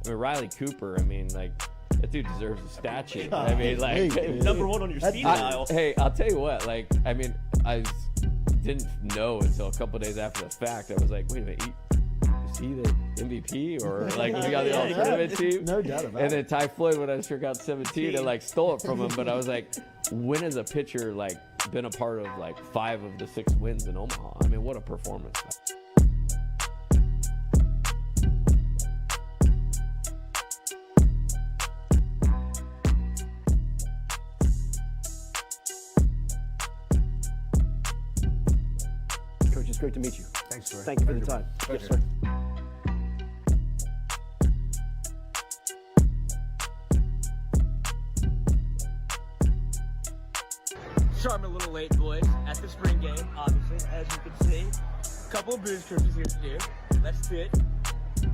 mean, Riley Cooper, I mean, like, that dude deserves a statue. I mean, like, number one on your speed dial. Hey, I'll tell you what, like, I mean, I didn't know until a couple days after the fact. I was like, wait a minute, is he the MVP or like he got the all-tournament team? No doubt about it. And then Ty Floyd, when I sure got 17, and like stole it from him. But I was like, when has a pitcher like been a part of like 5 of the 6 wins in Omaha? I mean, what a performance! Coach, it's great to meet you. Thanks, sir. Thank you for the time. Pleasure. Yes, sir. Starting a little late, boys, at the spring game, obviously, as you can see. A couple of booze cruises here to do. Let's fit.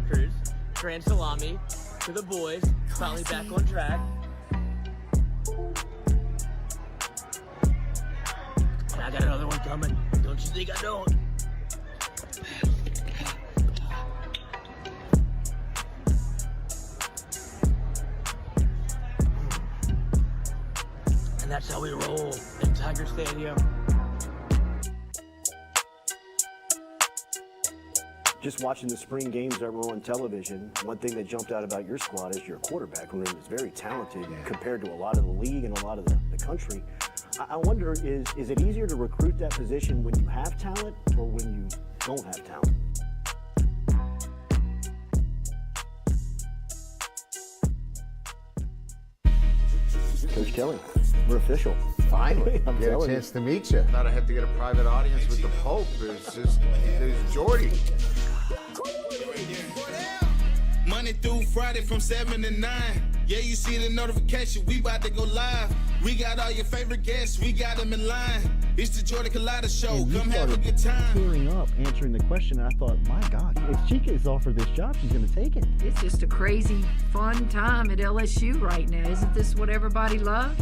Cruise. Grand salami to the boys. Finally back on track. And I got another one coming. Don't you think I don't? And that's how we roll in Tiger Stadium. Just watching the spring games that were on television, one thing that jumped out about your squad is your quarterback room is very talented compared to a lot of the league and a lot of the country. I wonder, is it easier to recruit that position when you have talent or when you don't have talent? Coach Kelly, we're official. Finally, I'm get a telling chance to meet you. Thought I had to get a private audience with the Pope. There's Jordy. Monday through Friday from 7 to 9. Yeah, you see the notification, we about to go live. We got all your favorite guests, we got them in line. It's the Jordy Culotta Show, And come have a started good time. tearing up answering the question, and I thought, my God, if she gets offered this job, she's going to take it. It's just a crazy, fun time at LSU right now. Isn't this what everybody loves?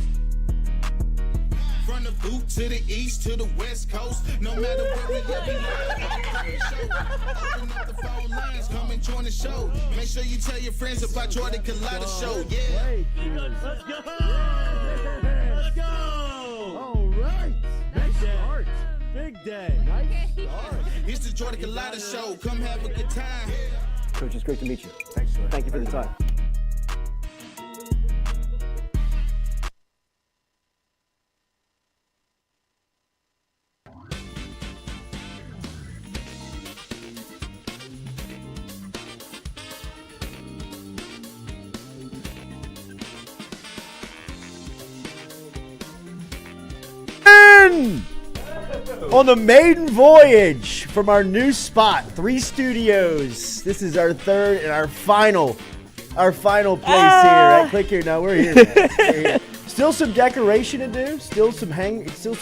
From the boot to the east to the west coast, no matter where we at, we open up the phone lines, come and join the show. Make sure you tell your friends about Jordy Culotta Show, yeah. Let's go! Let's go! All right. Nice start. Big day. Nice start. It's the Jordy Culotta Show, come have a good time. Coach, it's great to meet you. Thanks, sir. Thank you for the time. On the maiden voyage from our new spot, 3 Studios. This is our third and our final place here at Click Here. No, we're here, man. We're here. Still some decoration to do, still some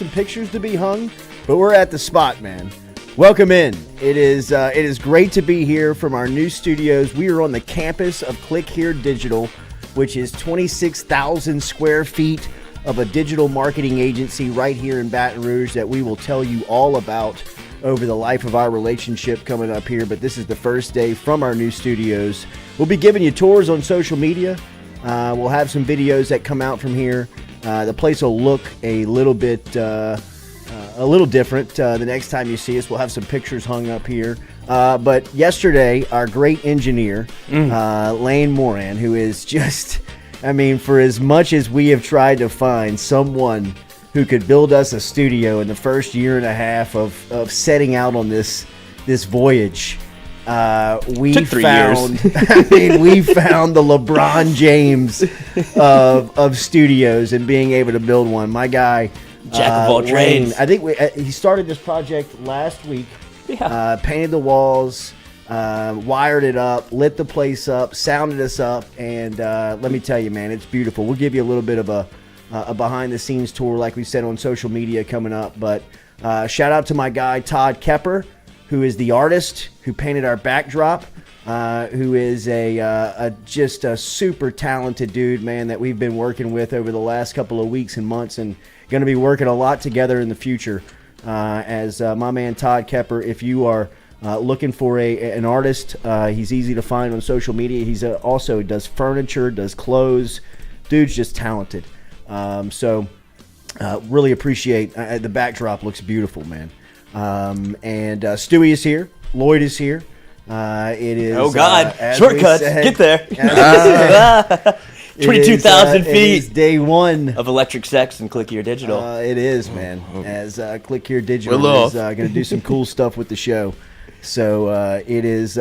pictures to be hung, but we're at the spot, man. Welcome in. It is great to be here from our new studios. We are on the campus of Click Here Digital, which is 26,000 square feet of a digital marketing agency right here in Baton Rouge that we will tell you all about over the life of our relationship coming up here. But this is the first day from our new studios. We'll be giving you tours on social media. We'll have some videos that come out from here. The place will look a little bit, a little different the next time you see us. We'll have some pictures hung up here. But yesterday, our great engineer, Lane Moran, who is just... I mean, for as much as we have tried to find someone who could build us a studio in the first year and a half of setting out on this voyage, we found we found the LeBron James of studios and being able to build one. My guy, Jack of all trades. I think he started this project last week. Yeah. Painted the walls. Wired it up, lit the place up, sounded us up, and let me tell you, man, it's beautiful. We'll give you a little bit of a behind-the-scenes tour, like we said, on social media coming up. But shout out to my guy, Todd Kepper, who is the artist who painted our backdrop, who is just a super talented dude, man, that we've been working with over the last couple of weeks and months, and going to be working a lot together in the future. As my man Todd Kepper, if you are looking for an artist, he's easy to find on social media. He's also does furniture, does clothes. Dude's just talented. Really appreciate the backdrop. Looks beautiful, man. And Stewie is here. Lloyd is here. It is. Oh God! Shortcuts. Get there. 22,000 feet. It is day one of electric sex and Click Here Digital. It is, man. As Click Here Digital is going to do some cool stuff with the show. So it is.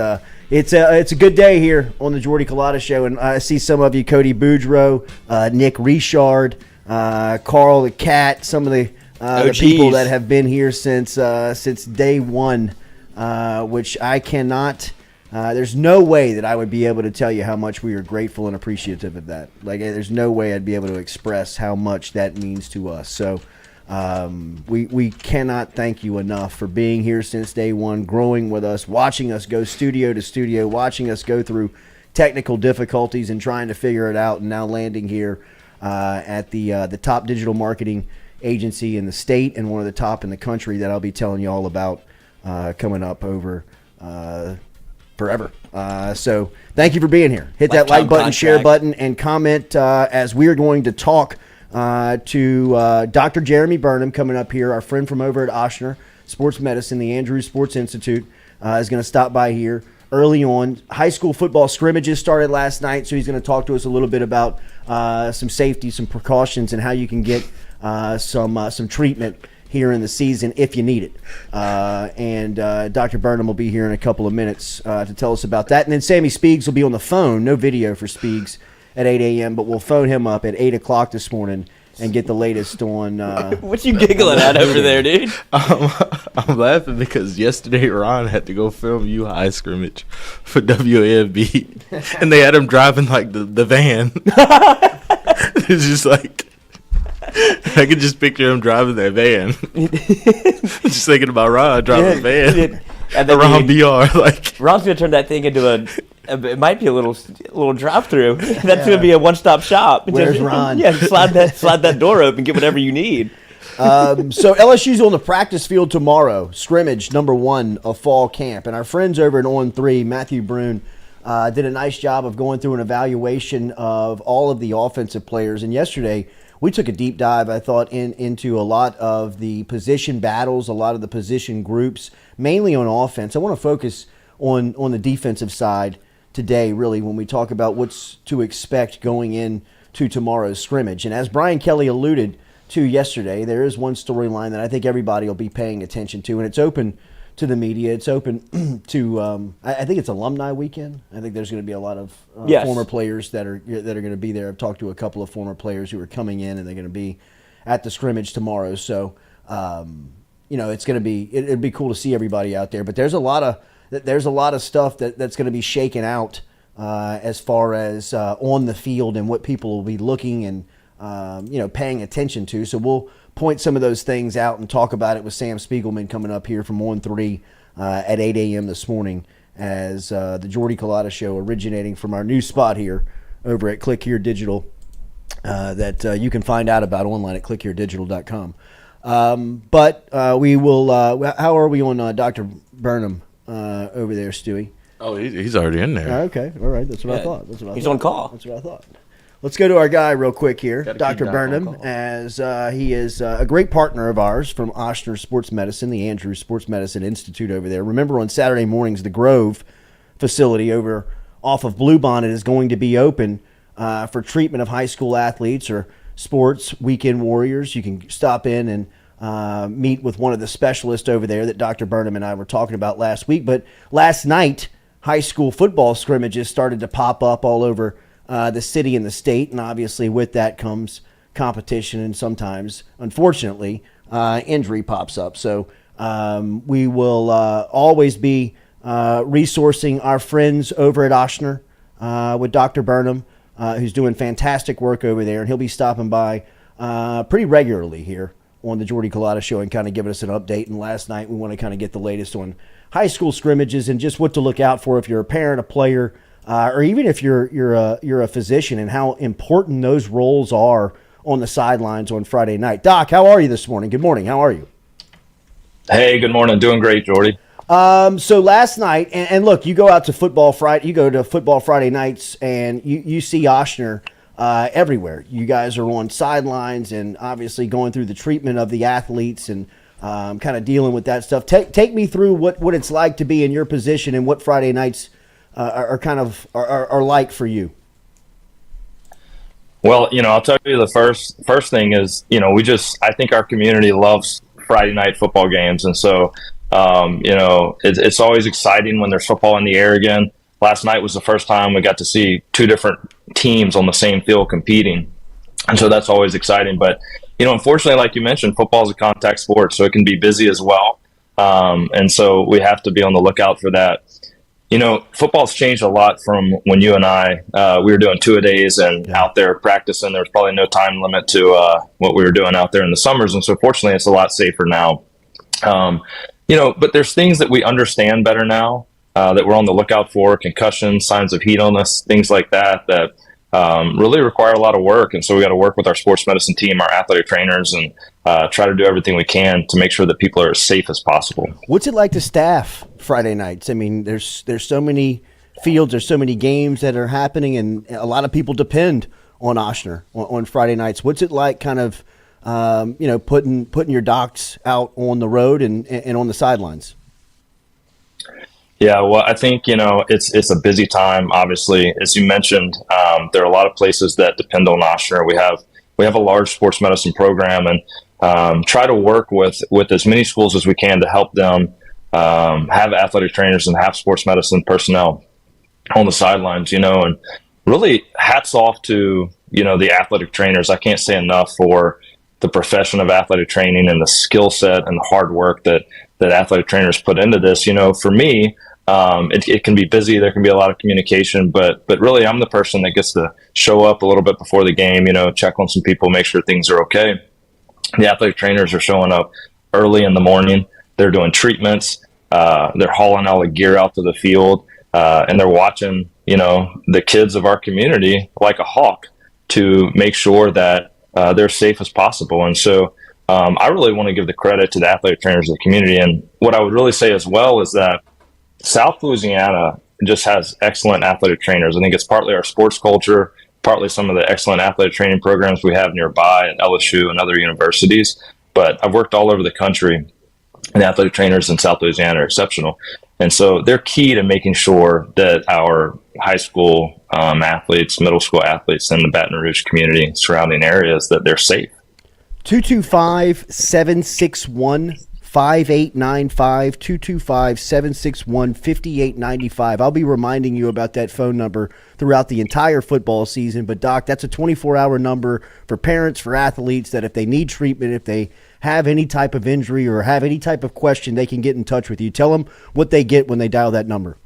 It's a good day here on the Jordy Culotta Show, and I see some of you: Cody Boudreaux, Nick Richard, Carl the Cat, some of the people that have been here since day one, which I cannot. There's no way that I would be able to tell you how much we are grateful and appreciative of that. Like, there's no way I'd be able to express how much that means to us. So we cannot thank you enough for being here since day one, growing with us, watching us go studio to studio, watching us go through technical difficulties and trying to figure it out, and now landing here at the top digital marketing agency in the state and one of the top in the country that I'll be telling you all about coming up over forever. So thank you for being here. Hit that like button, share button, and comment as we are going to talk to Dr. Jeremy Burnham coming up here. Our friend from over at Ochsner Sports Medicine, the Andrews Sports Institute, is going to stop by here early on. High school football scrimmages started last night, so he's going to talk to us a little bit about some safety, some precautions, and how you can get some treatment here in the season if you need it. And Dr. Burnham will be here in a couple of minutes to tell us about that. And then Sammy Speigs will be on the phone. No video for Speigs at 8 a.m., but we'll phone him up at 8 o'clock this morning and get the latest on... what you giggling at over there, dude? I'm laughing because yesterday Ron had to go film U-High scrimmage for WAFB, and they had him driving like the van. It's just like... I could just picture him driving that van. Just thinking about Ron driving the van. And then Ron BR, like Ron's gonna turn that thing into it might be a little drive-through. That's gonna be a one-stop shop. Where's Ron? Yeah, slide that door open, get whatever you need. So LSU's on the practice field tomorrow, scrimmage number 1 of fall camp, and our friends over at On3, Matthew Brune, did a nice job of going through an evaluation of all of the offensive players. And yesterday, we took a deep dive, I thought, into a lot of the position battles, a lot of the position groups, mainly on offense. I want to focus on the defensive side today, really, when we talk about what's to expect going into tomorrow's scrimmage. And as Brian Kelly alluded to yesterday, there is one storyline that I think everybody will be paying attention to, and it's open to the media. It's open to, I think it's alumni weekend. I think there's going to be a lot of former players that are going to be there. I've talked to a couple of former players who are coming in, and they're going to be at the scrimmage tomorrow. So, it's going to be, it'd be cool to see everybody out there. But there's a lot of stuff that's going to be shaken out as far as on the field and what people will be looking and paying attention to. So we'll point some of those things out and talk about it with Sam Speigelman coming up here from On3 at 8 a.m. this morning as the Jordy Culotta Show, originating from our new spot here over at Click Here Digital that you can find out about online at clickheredigital.com. But we will how are we on Dr. Burnham over there, Stewie? Oh, he's already in there. Okay, all right. That's what I thought. He's on call. That's what I thought. Let's go to our guy real quick here, Dr. Burnham, as he is a great partner of ours from Ochsner Sports Medicine, the Andrews Sports Medicine Institute over there. Remember, on Saturday mornings, the Grove facility over off of Bluebonnet is going to be open for treatment of high school athletes or sports weekend warriors. You can stop in and meet with one of the specialists over there that Dr. Burnham and I were talking about last week. But last night, high school football scrimmages started to pop up all over the city and the state, and obviously with that comes competition, and sometimes, unfortunately, injury pops up. So we will always be resourcing our friends over at Ochsner with Dr. Burnham, who's doing fantastic work over there, and he'll be stopping by pretty regularly here on the Jordy Culotta Show and kind of giving us an update. And last night we want to kind of get the latest on high school scrimmages and just what to look out for if you're a parent, a player, or even if you're a physician, and how important those roles are on the sidelines on Friday night. Doc, how are you this morning? Good morning. How are you? Hey, good morning. Doing great, Jordy. So last night, and look, you go out to football Friday. You go to football Friday nights, and you see Ochsner everywhere. You guys are on sidelines, and obviously going through the treatment of the athletes and kind of dealing with that stuff. Take me through what it's like to be in your position and what Friday nights are like for you. Well, I'll tell you the first thing is, I think our community loves Friday night football games. And so, it's always exciting when there's football in the air again. Last night was the first time we got to see two different teams on the same field competing. And so that's always exciting. But, unfortunately, like you mentioned, football is a contact sport, so it can be busy as well. And so we have to be on the lookout for that. Football's changed a lot from when you and I, we were doing two-a-days and out there practicing. There was probably no time limit to what we were doing out there in the summers. And so fortunately, it's a lot safer now. But there's things that we understand better now that we're on the lookout for, concussions, signs of heat illness, things like that really require a lot of work. And so we got to work with our sports medicine team, our athletic trainers, and try to do everything we can to make sure that people are as safe as possible. What's it like to staff Friday nights? I mean, there's so many fields, there's so many games that are happening, and a lot of people depend on Ochsner on Friday nights. What's it like kind of, putting your docs out on the road and on the sidelines? Yeah, well, I think, it's a busy time, obviously. As you mentioned, there are a lot of places that depend on Ochsner. We have a large sports medicine program, and try to work with as many schools as we can to help them have athletic trainers and have sports medicine personnel on the sidelines, and really hats off to, the athletic trainers. I can't say enough for the profession of athletic training and the skill set and the hard work that athletic trainers put into this. For me, it can be busy. There can be a lot of communication, but really I'm the person that gets to show up a little bit before the game, check on some people, make sure things are okay. The athletic trainers are showing up early in the morning. They're doing treatments. They're hauling all the gear out to the field, and they're watching, the kids of our community like a hawk to make sure that they're safe as possible. And so I really want to give the credit to the athletic trainers of the community. And what I would really say as well is that South Louisiana just has excellent athletic trainers. I think it's partly our sports culture, partly some of the excellent athletic training programs we have nearby at LSU and other universities. But I've worked all over the country, and the athletic trainers in South Louisiana are exceptional. And so they're key to making sure that our high school athletes, middle school athletes, and the Baton Rouge community surrounding areas, that they're safe. 225-761-5895, 225-761-5895. I'll be reminding you about that phone number throughout the entire football season. But, Doc, that's a 24-hour number for parents, for athletes, that if they need treatment, if they have any type of injury or have any type of question, they can get in touch with you. Tell them what they get when they dial that number.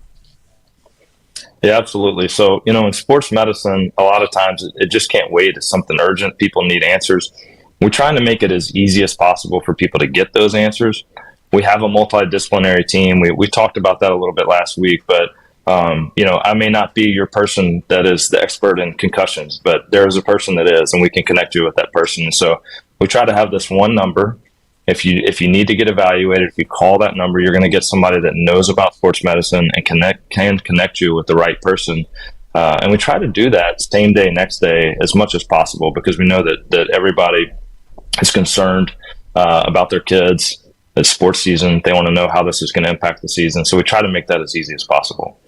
Yeah, absolutely. So, in sports medicine, a lot of times it just can't wait. It's something urgent. People need answers. We're trying to make it as easy as possible for people to get those answers. We have a multidisciplinary team. We talked about that a little bit last week, but, I may not be your person that is the expert in concussions, but there is a person that is, and we can connect you with that person. And so we try to have this one number. If you need to get evaluated, if you call that number, you're going to get somebody that knows about sports medicine and can connect you with the right person. And we try to do that same day, next day, as much as possible, because we know that everybody is concerned about their kids. It's sports season. They want to know how this is going to impact the season. So we try to make that as easy as possible.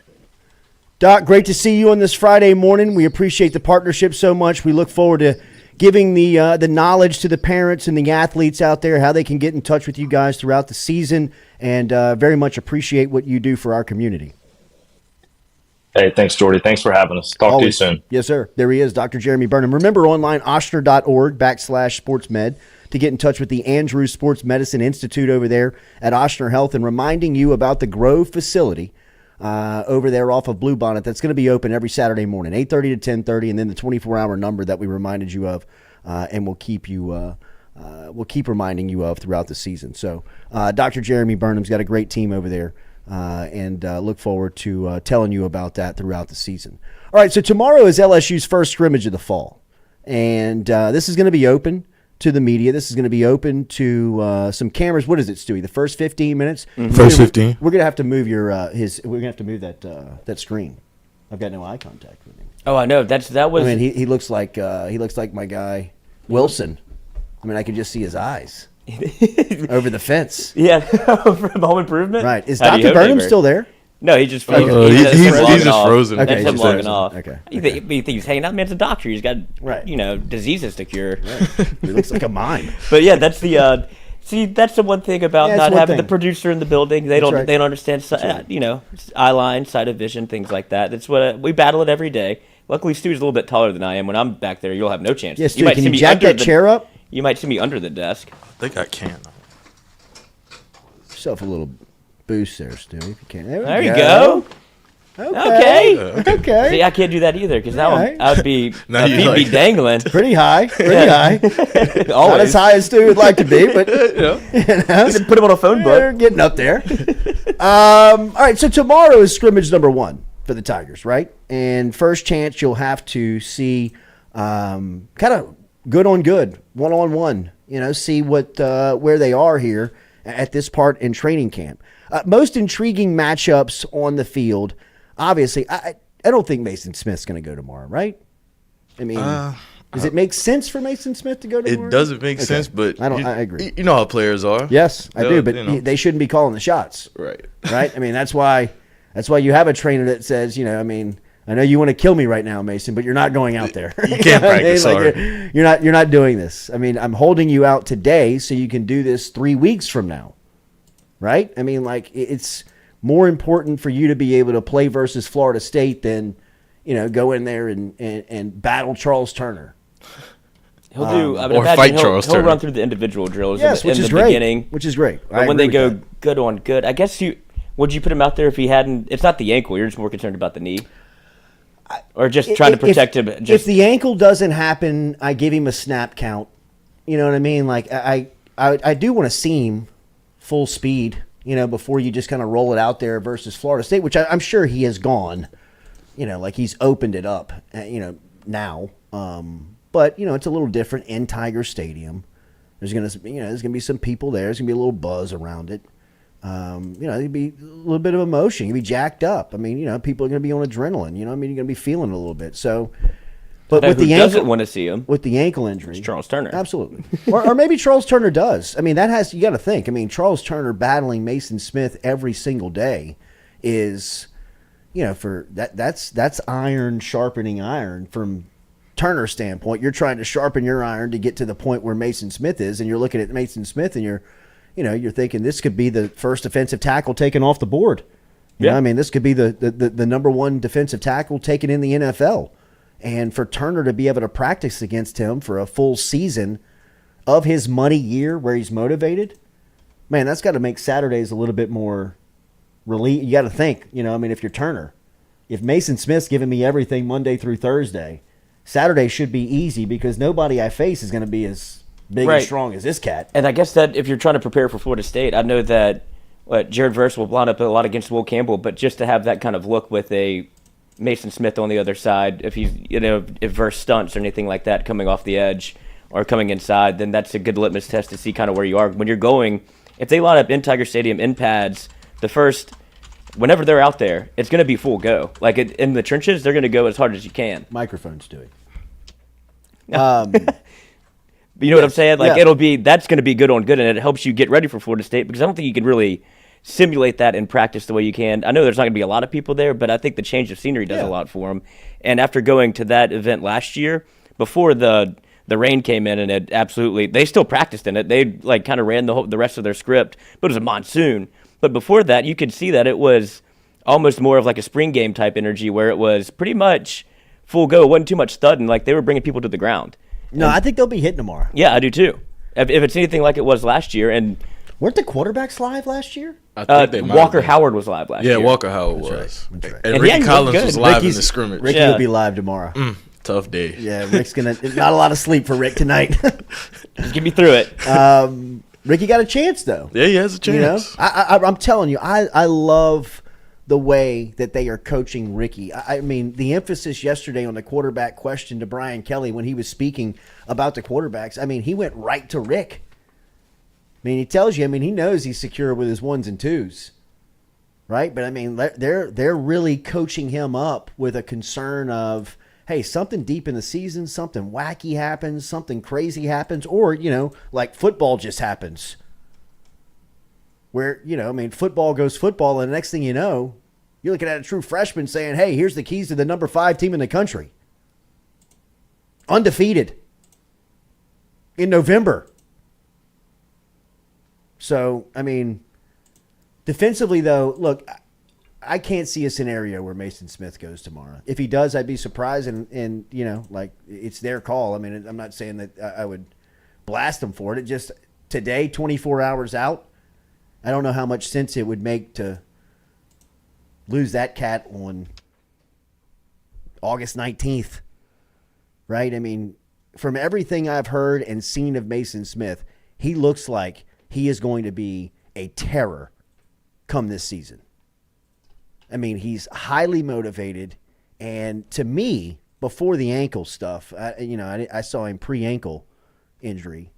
Doc, great to see you on this Friday morning. We appreciate the partnership so much. We look forward to giving the knowledge to the parents and the athletes out there, how they can get in touch with you guys throughout the season, and very much appreciate what you do for our community. Hey, thanks, Jordy. Thanks for having us. Talk to you soon. Yes, sir. There he is, Dr. Jeremy Burnham. Remember, online, ochsner.org/sportsmed to get in touch with the Andrews Sports Medicine Institute over there at Ochsner Health, and reminding you about the Grove facility over there off of Bluebonnet. That's going to be open every Saturday morning, 8:30 to 10:30, and then the 24-hour number that we reminded you of, and we'll keep reminding you of throughout the season. So Dr. Jeremy Burnham's got a great team over there, and look forward to telling you about that throughout the season. All right, so tomorrow is LSU's first scrimmage of the fall, and this is going to be open. to the media. This is going to be open to some cameras. What is it, Stewie? The first 15 minutes? First 15. We're going to have to move your we're going to have to move that screen. I've got no eye contact with him. Oh, I know. That was. I mean, he looks like my guy Wilson. I mean, I can just see his eyes over the fence. Yeah, from Home Improvement. Right. Is Dr. Burnham still there? No, he just he's just frozen. Okay, That's him he's logging frozen. off. Okay. You think he's hanging out? Man's a doctor. He's got diseases to cure. Right. He looks like a mime. But yeah, that's the. See, that's the one thing about not having the producer in the building. They don't understand eye line, side of vision, things like that. That's what we battle it every day. Luckily, Stu's a little bit taller than I am. When I'm back there, you'll have no chance. Yes, Stu, can you jack that chair up? You might see me under the desk. I think I can. Yourself a little boost there, Stu, if you can. There you go. Okay. See, I can't do that either because I would be be dangling pretty high. Not as high as Stu would like to be, but put him on a phone book. We're getting up there. All right, so tomorrow is scrimmage number 1 for the Tigers, right? And first chance you'll have to see kind of good on good, one-on-one. See what where they are here at this part in training camp. Most intriguing matchups on the field. Obviously, I don't think Mason Smith's going to go tomorrow, right? I mean, does it make sense for Mason Smith to go tomorrow? It doesn't make sense, but I agree. You know how players are. Yes, I do, but they shouldn't be calling the shots. Right. Right? I mean, that's why you have a trainer that says, I know you want to kill me right now, Mason, but you're not going out there. You can't practice hard. You're not doing this. I mean, I'm holding you out today so you can do this 3 weeks from now. Right? I mean, it's more important for you to be able to play versus Florida State than, go in there and battle Charles Turner. He'll do. I would or imagine fight Charles Turner. He'll run through the individual drills which in is the great. beginning. Which is great. But when they go good on good, I guess would you put him out there if he hadn't? It's not the ankle. You're just more concerned about the knee. Or just trying to protect him. If the ankle doesn't happen, I give him a snap count. You know what I mean? Like I do want to see him full speed, before you just kind of roll it out there versus Florida State, which I'm sure he has gone, like he's opened it up, now. But, it's a little different in Tiger Stadium. There's going to be some people there. There's going to be a little buzz around it. There'd be a little bit of emotion. You'd be jacked up. I mean, people are going to be on adrenaline. You're going to be feeling it a little bit. So, but with the ankle, doesn't want to see him with the ankle injury, it's Charles Turner, absolutely, or maybe Charles Turner does. I mean, you got to think. I mean, Charles Turner battling Mason Smith every single day is, for that's iron sharpening iron from Turner's standpoint. You're trying to sharpen your iron to get to the point where Mason Smith is, and you're looking at Mason Smith, and you're thinking this could be the first defensive tackle taken off the board. I mean, this could be the number 1 defensive tackle taken in the NFL. And for Turner to be able to practice against him for a full season of his money year where he's motivated, man, that's got to make Saturdays a little bit more relief. You got to think, if you're Turner, if Mason Smith's giving me everything Monday through Thursday, Saturday should be easy because nobody I face is going to be as big and strong as this cat. And I guess that if you're trying to prepare for Florida State, I know that Jared Verse will line up a lot against Will Campbell, but just to have that kind of look with a Mason Smith on the other side, if he's if Verse stunts or anything like that coming off the edge or coming inside, then that's a good litmus test to see kind of where you are when you're going. If they line up in Tiger Stadium in pads, whenever they're out there, it's going to be full go. Like in the trenches, they're going to go as hard as you can. Microphone's doing. You know what I'm saying? Like that's going to be good on good, and it helps you get ready for Florida State because I don't think you can really simulate that in practice the way you can. I know there's not going to be a lot of people there, but I think the change of scenery does a lot for them. And after going to that event last year, before the rain came in, and they still practiced in it. They kind of ran the rest of their script, but it was a monsoon. But before that, you could see that it was almost more of like a spring game type energy where it was pretty much full go. It wasn't too much studding. Like they were bringing people to the ground. No, I think they'll be hitting tomorrow. Yeah, I do too. If it's anything like it was last year, and weren't the quarterbacks live last year? I think they Walker Howard was live last year. Yeah, Walker Howard was. That's right. And Ricky Collins was live in the scrimmage. Ricky will be live tomorrow. Tough day. Yeah, Rick's not a lot of sleep for Rick tonight. Just get me through it. Ricky got a chance though. Yeah, he has a chance. I'm telling you, I love the way that they are coaching Ricky. I mean, the emphasis yesterday on the quarterback question to Brian Kelly when he was speaking about the quarterbacks, I mean, he went right to Rick. I mean, he tells you, I mean, he knows he's secure with his 1s and 2s, right? But, I mean, they're really coaching him up with a concern of, hey, something deep in the season, something wacky happens, something crazy happens, or, like football just happens. Where, I mean, football goes football, and the next thing you know, you're looking at a true freshman saying, hey, here's the keys to the number 5 team in the country. Undefeated. In November. So, I mean, defensively, though, look, I can't see a scenario where Mason Smith goes tomorrow. If he does, I'd be surprised, and like, it's their call. I mean, I'm not saying that I would blast them for it. It just, today, 24 hours out, I don't know how much sense it would make to lose that cat on August 19th, right? I mean, from everything I've heard and seen of Mason Smith, he looks like he is going to be a terror come this season. I mean, he's highly motivated, and to me, before the ankle stuff, I saw him pre-ankle injury.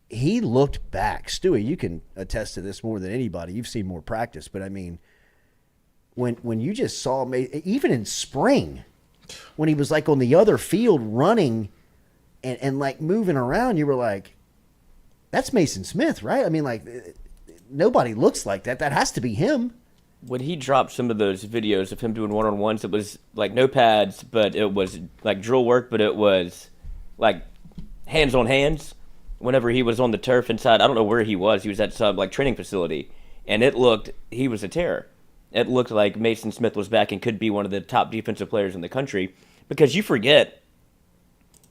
He looked back. Stewie, you can attest to this more than anybody. You've seen more practice. But, I mean, when you just saw – even in spring, when he was, like, on the other field running and like, moving around, you were like, that's Mason Smith, right? I mean, like, nobody looks like that. That has to be him. When he dropped some of those videos of him doing one-on-ones, it was, like, no pads, but it was, like, drill work, but it was, like, hands on hands. Whenever he was on the turf inside, I don't know where he was at some training facility, and he was a terror. It looked like Mason Smith was back and could be one of the top defensive players in the country, because you forget,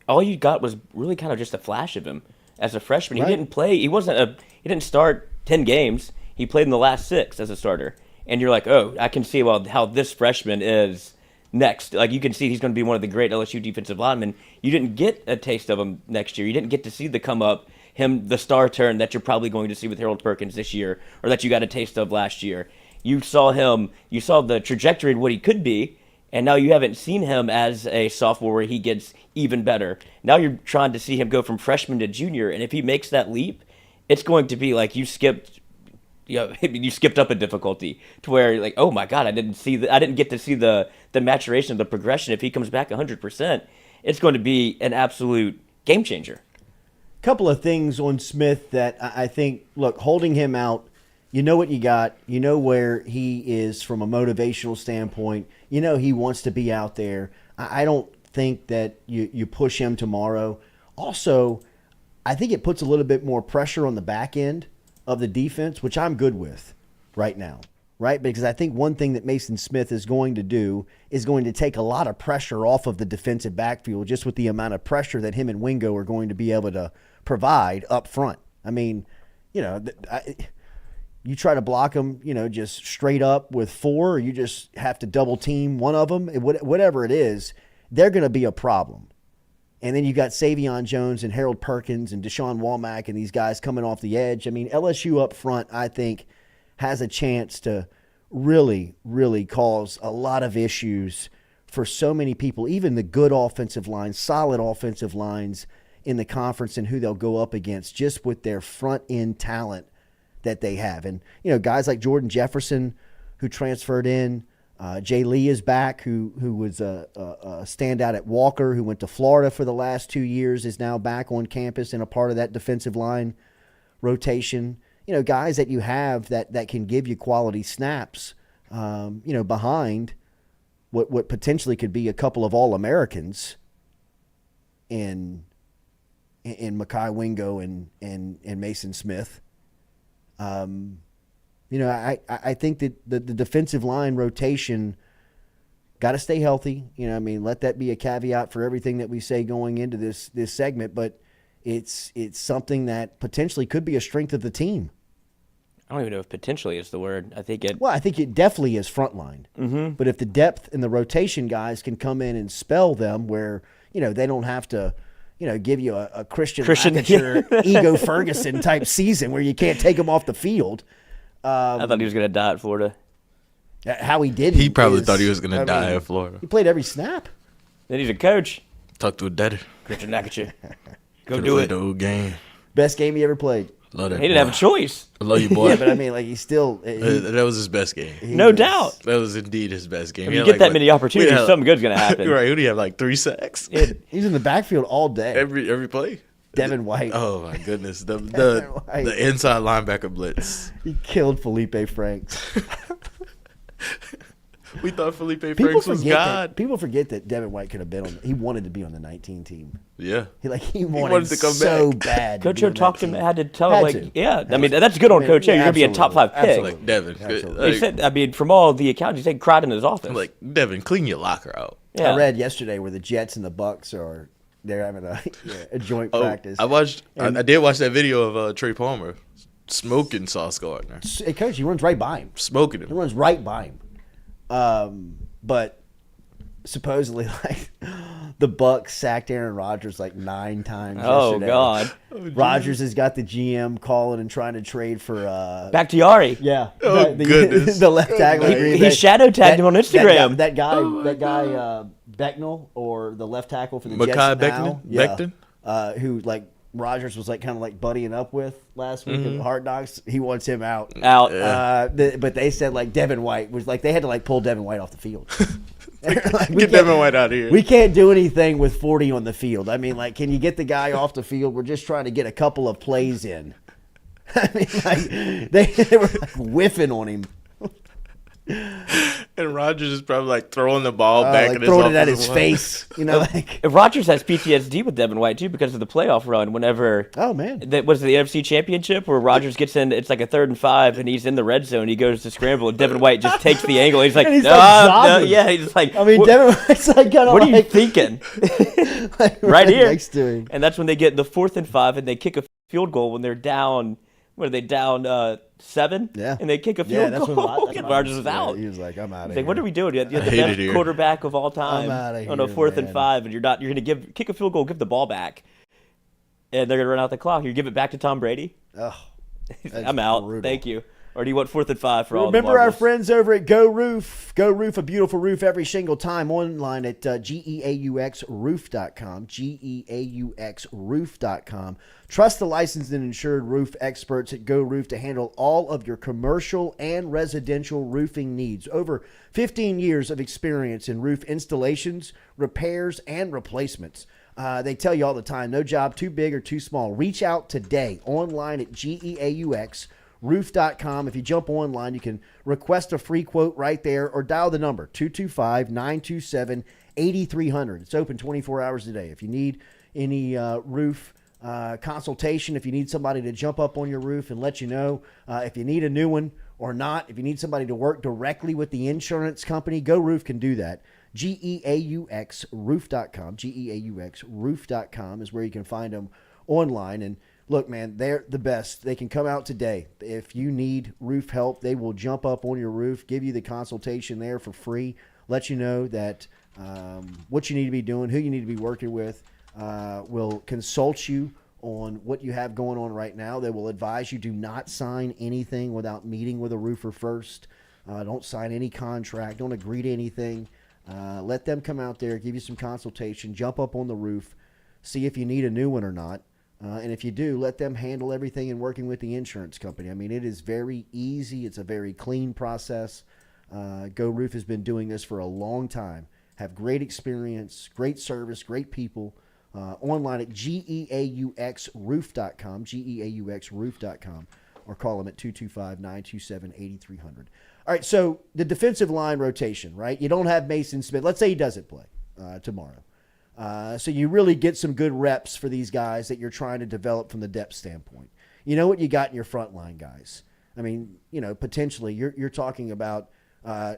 all you got was really kind of just a flash of him as a freshman. Right. He didn't play. He didn't start 10 games. He played in the last 6 as a starter, and you're like, oh, I can see how this freshman is next. Like, you can see he's going to be one of the great LSU defensive linemen. You didn't get a taste of him next year. You didn't get to see the come up, the star turn that you're probably going to see with Harold Perkins this year, or that you got a taste of last year. You saw the trajectory of what he could be, and now you haven't seen him as a sophomore where he gets even better. Now you're trying to see him go from freshman to junior, and if he makes that leap, it's going to be like you skipped up a difficulty to where, like, oh my God, I didn't get to see the maturation of the progression. If he comes back 100%, it's going to be an absolute game changer. Couple of things on Smith that I think, look, holding him out, you know what you got, you know where he is from a motivational standpoint, you know he wants to be out there. I don't think that you push him tomorrow. Also, I think it puts a little bit more pressure on the back end of the defense, which I'm good with right now, right? Because I think one thing that Mason Smith is going to do is going to take a lot of pressure off of the defensive backfield, just with the amount of pressure that him and Wingo are going to be able to provide up front. I mean, you try to block them, just straight up with 4, or you just have to double team one of them, whatever it is, they're going to be a problem. And then you got Savion Jones and Harold Perkins and Deshaun Womack and these guys coming off the edge. I mean, LSU up front, I think, has a chance to really, really cause a lot of issues for so many people, even the good offensive lines, solid offensive lines in the conference and who they'll go up against just with their front-end talent that they have. And, guys like Jordan Jefferson who transferred in, Jay Lee is back, who was a standout at Walker, who went to Florida for the last 2 years, is now back on campus and a part of that defensive line rotation. Guys that you have that can give you quality snaps, behind what potentially could be a couple of All-Americans in Mekhi Wingo and Mason Smith. I think that the defensive line rotation got to stay healthy. Let that be a caveat for everything that we say going into this segment, but it's something that potentially could be a strength of the team. I don't even know if potentially is the word. I think it definitely is frontline. Mm-hmm. But if the depth and the rotation guys can come in and spell them where, they don't have to, give you a Christian Lacature, Ego Ferguson type season where you can't take them off the field. I thought he was going to die at Florida. How he did. He probably thought he was gonna die in Florida. He played every snap. Then he's a coach. Talk to a daddy. Christian Nakache. Go Could've do played it. the whole game. Best game he ever played. Love that He didn't have a choice. I love you, boy. Yeah, but I mean, like he still. That was his best game. No doubt. That was indeed his best game. If you get that many opportunities, something good's gonna happen. Right? Who do you have? Like 3 sacks. He's in the backfield all day. Every play. Devin White. Oh my goodness. The White. the inside linebacker blitz. He killed Felipe Franks. We thought Felipe Franks was God. People forget that Devin White could have been on. He wanted to be on the 19 team. Yeah. He wanted to come so bad. Coach O talked to him. Had to tell him yeah. I mean, that's good on Coach O. You're gonna be a top 5 pick. Like Devin. He said. I mean, from all the accounts, he said cried in his office. I'm like, Devin, clean your locker out. Yeah. I read yesterday where the Jets and the Bucks they're having a joint practice. I did watch that video of Trey Palmer smoking Sauce Gardner. Hey, Coach, he runs right by him. Smoking him. He runs right by him. But supposedly, like, the Bucks sacked Aaron Rodgers like 9 times. Oh yesterday. God! Rodgers has got the GM calling and trying to trade for Bakhtiari. Yeah. Oh goodness! The left tackle. He shadow tagged him on Instagram. That guy, Becknell, or the left tackle for the Jets Beckton? now. Beckton? Who like Rodgers was like kind of like buddying up with last week at Hard Knocks. He wants him out. But they said like Devin White was like they had to like pull Devin White off the field. Like, get Devin White out of here. We can't do anything with 40 on the field. I mean, like, can you get the guy off the field? We're just trying to get a couple of plays in. I mean, like they were like whiffing on him. And Rodgers is probably like throwing the ball back like in his throwing it at his face. You know, like Rodgers has PTSD with Devin White too because of the playoff run. Whenever that was the NFC Championship where Rodgers gets in, it's like a 3rd and 5, and he's in the red zone. He goes to scramble, and Devin White just takes the angle. He's like, he's no, yeah. He's just like, I mean, Devin White's like, what are you thinking? like, right here, next to him. And that's when they get the 4th and 5, and they kick a field goal when they're down. What are they down? 7? Yeah. And they kick a field goal. And Rodgers was out. He was like, I'm out of He's here. like, what are we doing? You're the best quarterback of all time on a 4th and 5, and you're going to kick a field goal, give the ball back, and they're going to run out the clock. You give it back to Tom Brady? Oh, I'm out. brutal. Thank you. Or do you want 4th and 5 for all the Remember our marbles? friends over at Go Roof. Go Roof, a beautiful roof every single time. Online at geauxroof.com. geauxroof.com. Trust the licensed and insured roof experts at Go Roof to handle all of your commercial and residential roofing needs. Over 15 years of experience in roof installations, repairs, and replacements. They tell you all the time, no job too big or too small. Reach out today online at geauxroof.com. If you jump online, you can request a free quote right there or dial the number 225-927-8300. It's open 24 hours a day. If you need any roof consultation, if you need somebody to jump up on your roof and let you know if you need a new one or not, if you need somebody to work directly with the insurance company, Go Roof can do that. geauxroof.com. geauxroof.com is where you can find them online. And look, man, they're the best. They can come out today. If you need roof help, they will jump up on your roof, give you the consultation there for free, let you know that what you need to be doing, who you need to be working with, will consult you on what you have going on right now. They will advise you do not sign anything without meeting with a roofer first. Don't sign any contract. Don't agree to anything. Let them come out there, give you some consultation, jump up on the roof, see if you need a new one or not. And if you do, let them handle everything in working with the insurance company. I mean, it is very easy. It's a very clean process. Go Roof has been doing this for a long time. Have great experience, great service, great people. Online at geauxroof.com, geauxroof.com, or call them at 225-927-8300. All right, so the defensive line rotation, right? You don't have Mason Smith. Let's say he doesn't play tomorrow. So you really get some good reps for these guys that you're trying to develop from the depth standpoint. You know what you got in your front line guys. I mean, you know, potentially you're talking about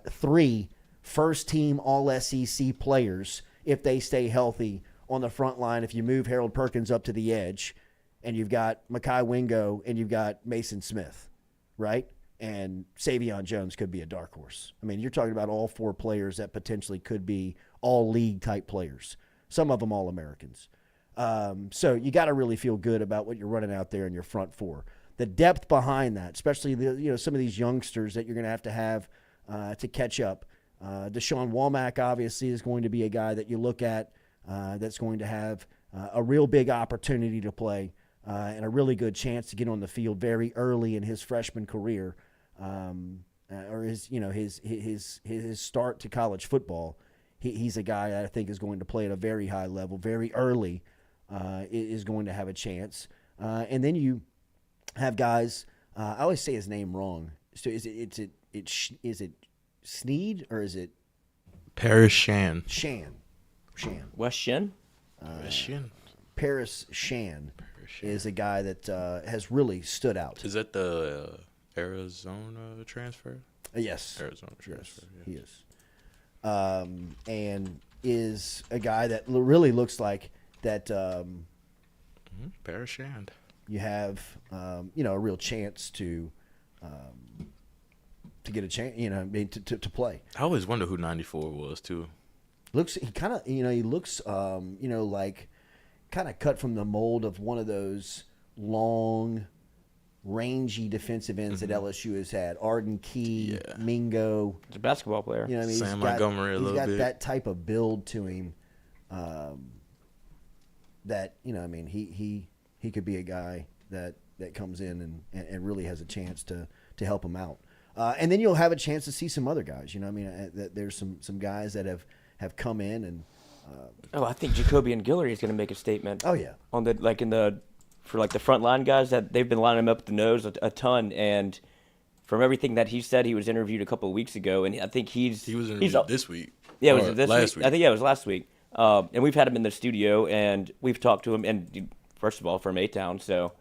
3 first-team All-SEC players if they stay healthy on the front line. If you move Harold Perkins up to the edge, and you've got Mekhi Wingo and you've got Mason Smith, right? And Savion Jones could be a dark horse. I mean, you're talking about all 4 players that potentially could be all-league type players. Some of them All-Americans. So you got to really feel good about what you're running out there in your front 4. The depth behind that, especially some of these youngsters that you're going to have to catch up. Deshaun Womack obviously is going to be a guy that you look at that's going to have a real big opportunity to play and a really good chance to get on the field very early in his freshman career, or his start to college football. He's a guy that I think is going to play at a very high level, very early, is going to have a chance. And then you have guys. I always say his name wrong. So is it Sneed or is it Paris Shan? Shan. West Shin? West Shin. Paris Shan is a guy that has really stood out. Is that the Arizona transfer? Yes. Arizona transfer. Yes, he is. And is a guy that really looks like that. Paris Shan. You have, a real chance to get a chance, to play. I always wonder who 94 was too. He looks, like kind of cut from the mold of one of those long, rangy defensive ends that LSU has had. Arden Key, Mingo. He's a basketball player. Sam Montgomery he's got that type of build to him. That he could be a guy that comes in and really has a chance to help him out. And then you'll have a chance to see some other guys. There's some guys that have come in and. I think Jacoby and Guillory is going to make a statement. Oh yeah. On for the front line guys that they've been lining him up the nose a ton, and from everything that he said, he was interviewed a couple of weeks ago, and I think he was interviewed this week. Yeah, was it this last week? I think it was last week. And we've had him in the studio, and we've talked to him. And first of all, from A-Town, so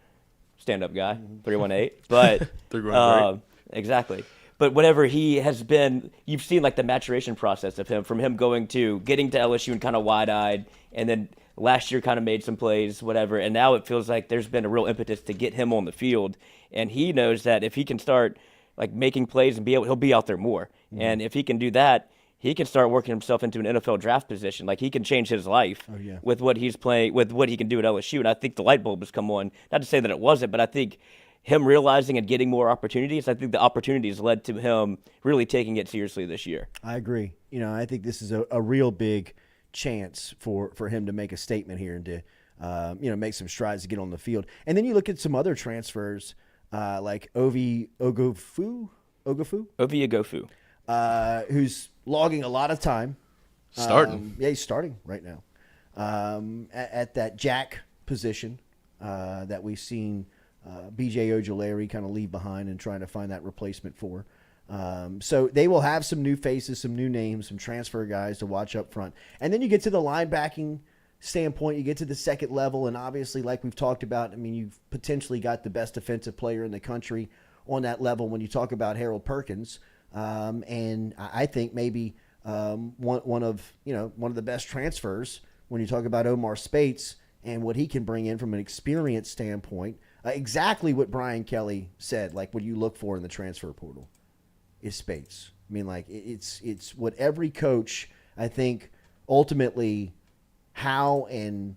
stand-up guy, 318. But 318. Exactly. But whatever he has been, you've seen like the maturation process of him, from him getting to LSU and kind of wide-eyed, and then last year kind of made some plays, whatever. And now it feels like there's been a real impetus to get him on the field. And he knows that if he can start like making plays and he'll be out there more. Mm-hmm. And if he can do that, he can start working himself into an NFL draft position. Like, he can change his life with what he's playing, with what he can do at LSU. And I think the light bulb has come on. Not to say that it wasn't, but I think him realizing and getting more opportunities, I think the opportunities led to him really taking it seriously this year. I agree. I think this is a real big chance for him to make a statement here and to make some strides to get on the field. And then you look at some other transfers like Ovi Ogofu, who's logging a lot of time. Starting. He's starting right now at that jack position that we've seen B.J. Ojulari kind of leave behind and trying to find that replacement for. So they will have some new faces, some new names, some transfer guys to watch up front. And then you get to the linebacking standpoint, you get to the second level, and obviously, like we've talked about, you've potentially got the best defensive player in the country on that level when you talk about Harold Perkins. And I think maybe one of the best transfers when you talk about Omar Speights and what he can bring in from an experience standpoint. Exactly what Brian Kelly said, like what you look for in the transfer portal is Speights. It's what every coach, I think, ultimately how and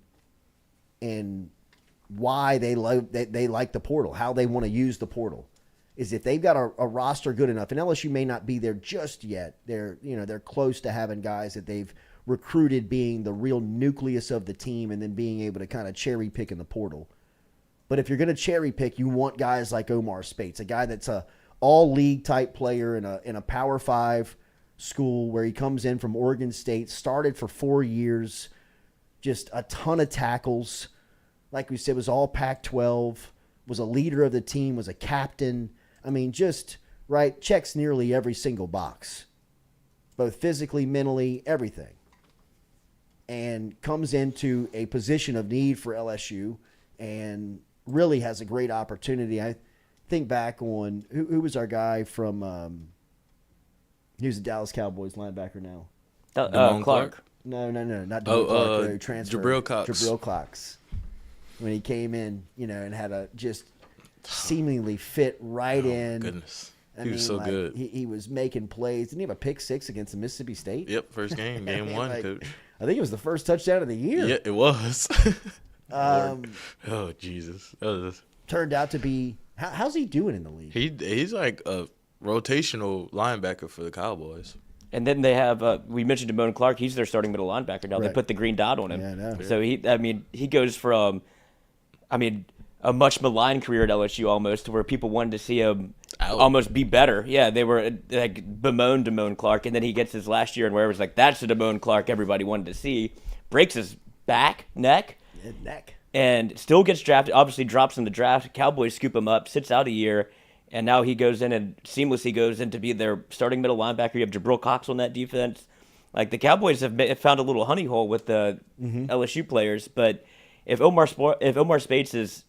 why they like the portal, how they want to use the portal, is if they've got a roster good enough, and LSU may not be there just yet. They're close to having guys that they've recruited being the real nucleus of the team and then being able to kind of cherry pick in the portal. But if you're going to cherry pick, you want guys like Omar Speights, a guy that's a all-league type player in a Power 5 school where he comes in from Oregon State, started for 4 years, just a ton of tackles. Like we said, was all Pac-12, was a leader of the team, was a captain. Checks nearly every single box, both physically, mentally, everything. And comes into a position of need for LSU and really has a great opportunity. I think back on who was our guy from he was a Dallas Cowboys linebacker now. Clark. No, not Clark. Transfer. Jabril Cox. When he came in, and had a just seemingly fit right in. Goodness. He was so good. He was making plays. Didn't he have a pick six against the Mississippi State? Yep, first game, game one, coach. I think it was the first touchdown of the year. Yeah, it was. Oh, Jesus. Turned out to be – how's he doing in the league? He's like a rotational linebacker for the Cowboys. And then they have we mentioned Damone Clark. He's their starting middle linebacker now. Right. They put the green dot on him. Yeah, I know. So he goes from, a much maligned career at LSU almost, to where people wanted to see him almost be better. Yeah, they were like bemoaned Damone Clark, and then he gets his last year, and where it was like, that's the Damone Clark everybody wanted to see. Breaks his neck, and still gets drafted. Obviously, drops in the draft. Cowboys scoop him up, sits out a year, and now he goes in and seamlessly goes in to be their starting middle linebacker. You have Jabril Cox on that defense. Like, the Cowboys have found a little honey hole with the LSU players, but if Omar Speights is,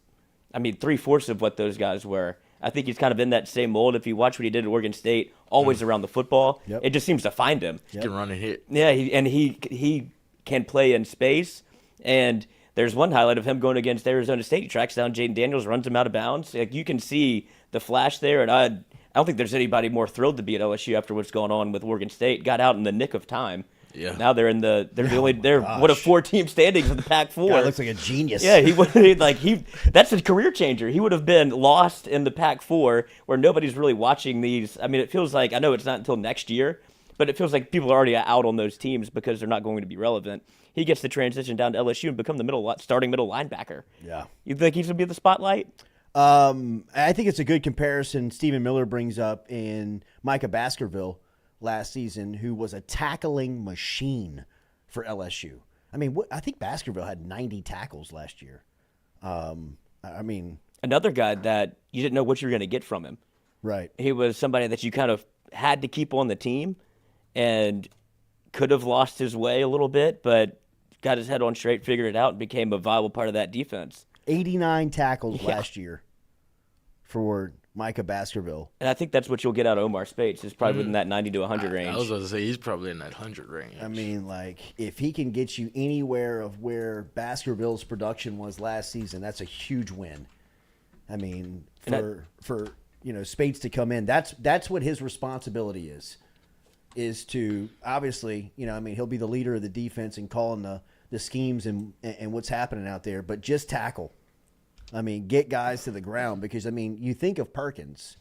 3/4 of what those guys were, I think he's kind of in that same mold. If you watch what he did at Oregon State, always around the football, it just seems to find him. He can run and hit. Yeah, he can play in space, and there's one highlight of him going against Arizona State. He tracks down Jaden Daniels, runs him out of bounds. Like, you can see the flash there, and I don't think there's anybody more thrilled to be at LSU after what's going on with Oregon State. Got out in the nick of time. Yeah. Now they're one of 4 team standings in the Pac-4. Guy looks like a genius. Yeah, that's a career changer. He would have been lost in the Pac-4 where nobody's really watching these. It feels like, I know it's not until next year, but it feels like people are already out on those teams because they're not going to be relevant. He gets to transition down to LSU and become the starting middle linebacker. Yeah. You think he's going to be the spotlight? I think it's a good comparison Stephen Miller brings up in Micah Baskerville last season, who was a tackling machine for LSU. I think Baskerville had 90 tackles last year. Another guy that you didn't know what you were going to get from him. Right. He was somebody that you kind of had to keep on the team and could have lost his way a little bit, but got his head on straight, figured it out, and became a viable part of that defense. 89 tackles last year for Micah Baskerville. And I think that's what you'll get out of Omar Speights, is probably within that 90 to 100 range. I was about to say, he's probably in that 100 range. If he can get you anywhere of where Baskerville's production was last season, that's a huge win. For Speights to come in, that's what his responsibility is to, obviously, he'll be the leader of the defense and calling the schemes and what's happening out there, but just tackle. Get guys to the ground, because, you think of Perkins,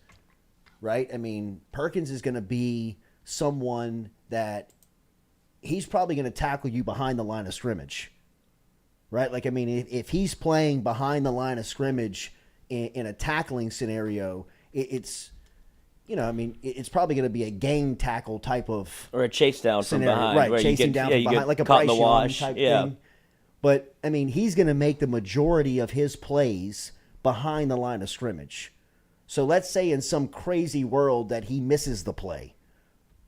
right? Perkins is going to be someone that he's probably going to tackle you behind the line of scrimmage, right? If he's playing behind the line of scrimmage in a tackling scenario, it's probably going to be a gang tackle type of or a chase down scenario, from behind, right? Chasing down from behind, like a Bryce Young type thing. But, he's going to make the majority of his plays behind the line of scrimmage. So let's say in some crazy world that he misses the play,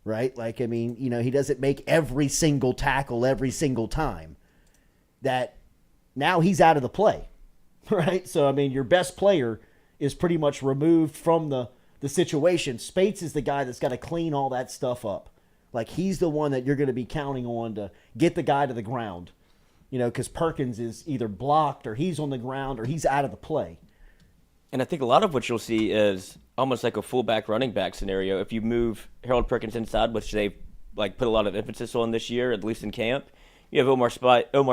right? He doesn't make every single tackle every single time. That now he's out of the play, right? So, your best player is pretty much removed from the situation. Speights is the guy that's got to clean all that stuff up. He's the one that you're going to be counting on to get the guy to the ground. Because Perkins is either blocked or he's on the ground or he's out of the play. And I think a lot of what you'll see is almost like a fullback running back scenario. If you move Harold Perkins inside, which they've put a lot of emphasis on this year, at least in camp, you have Omar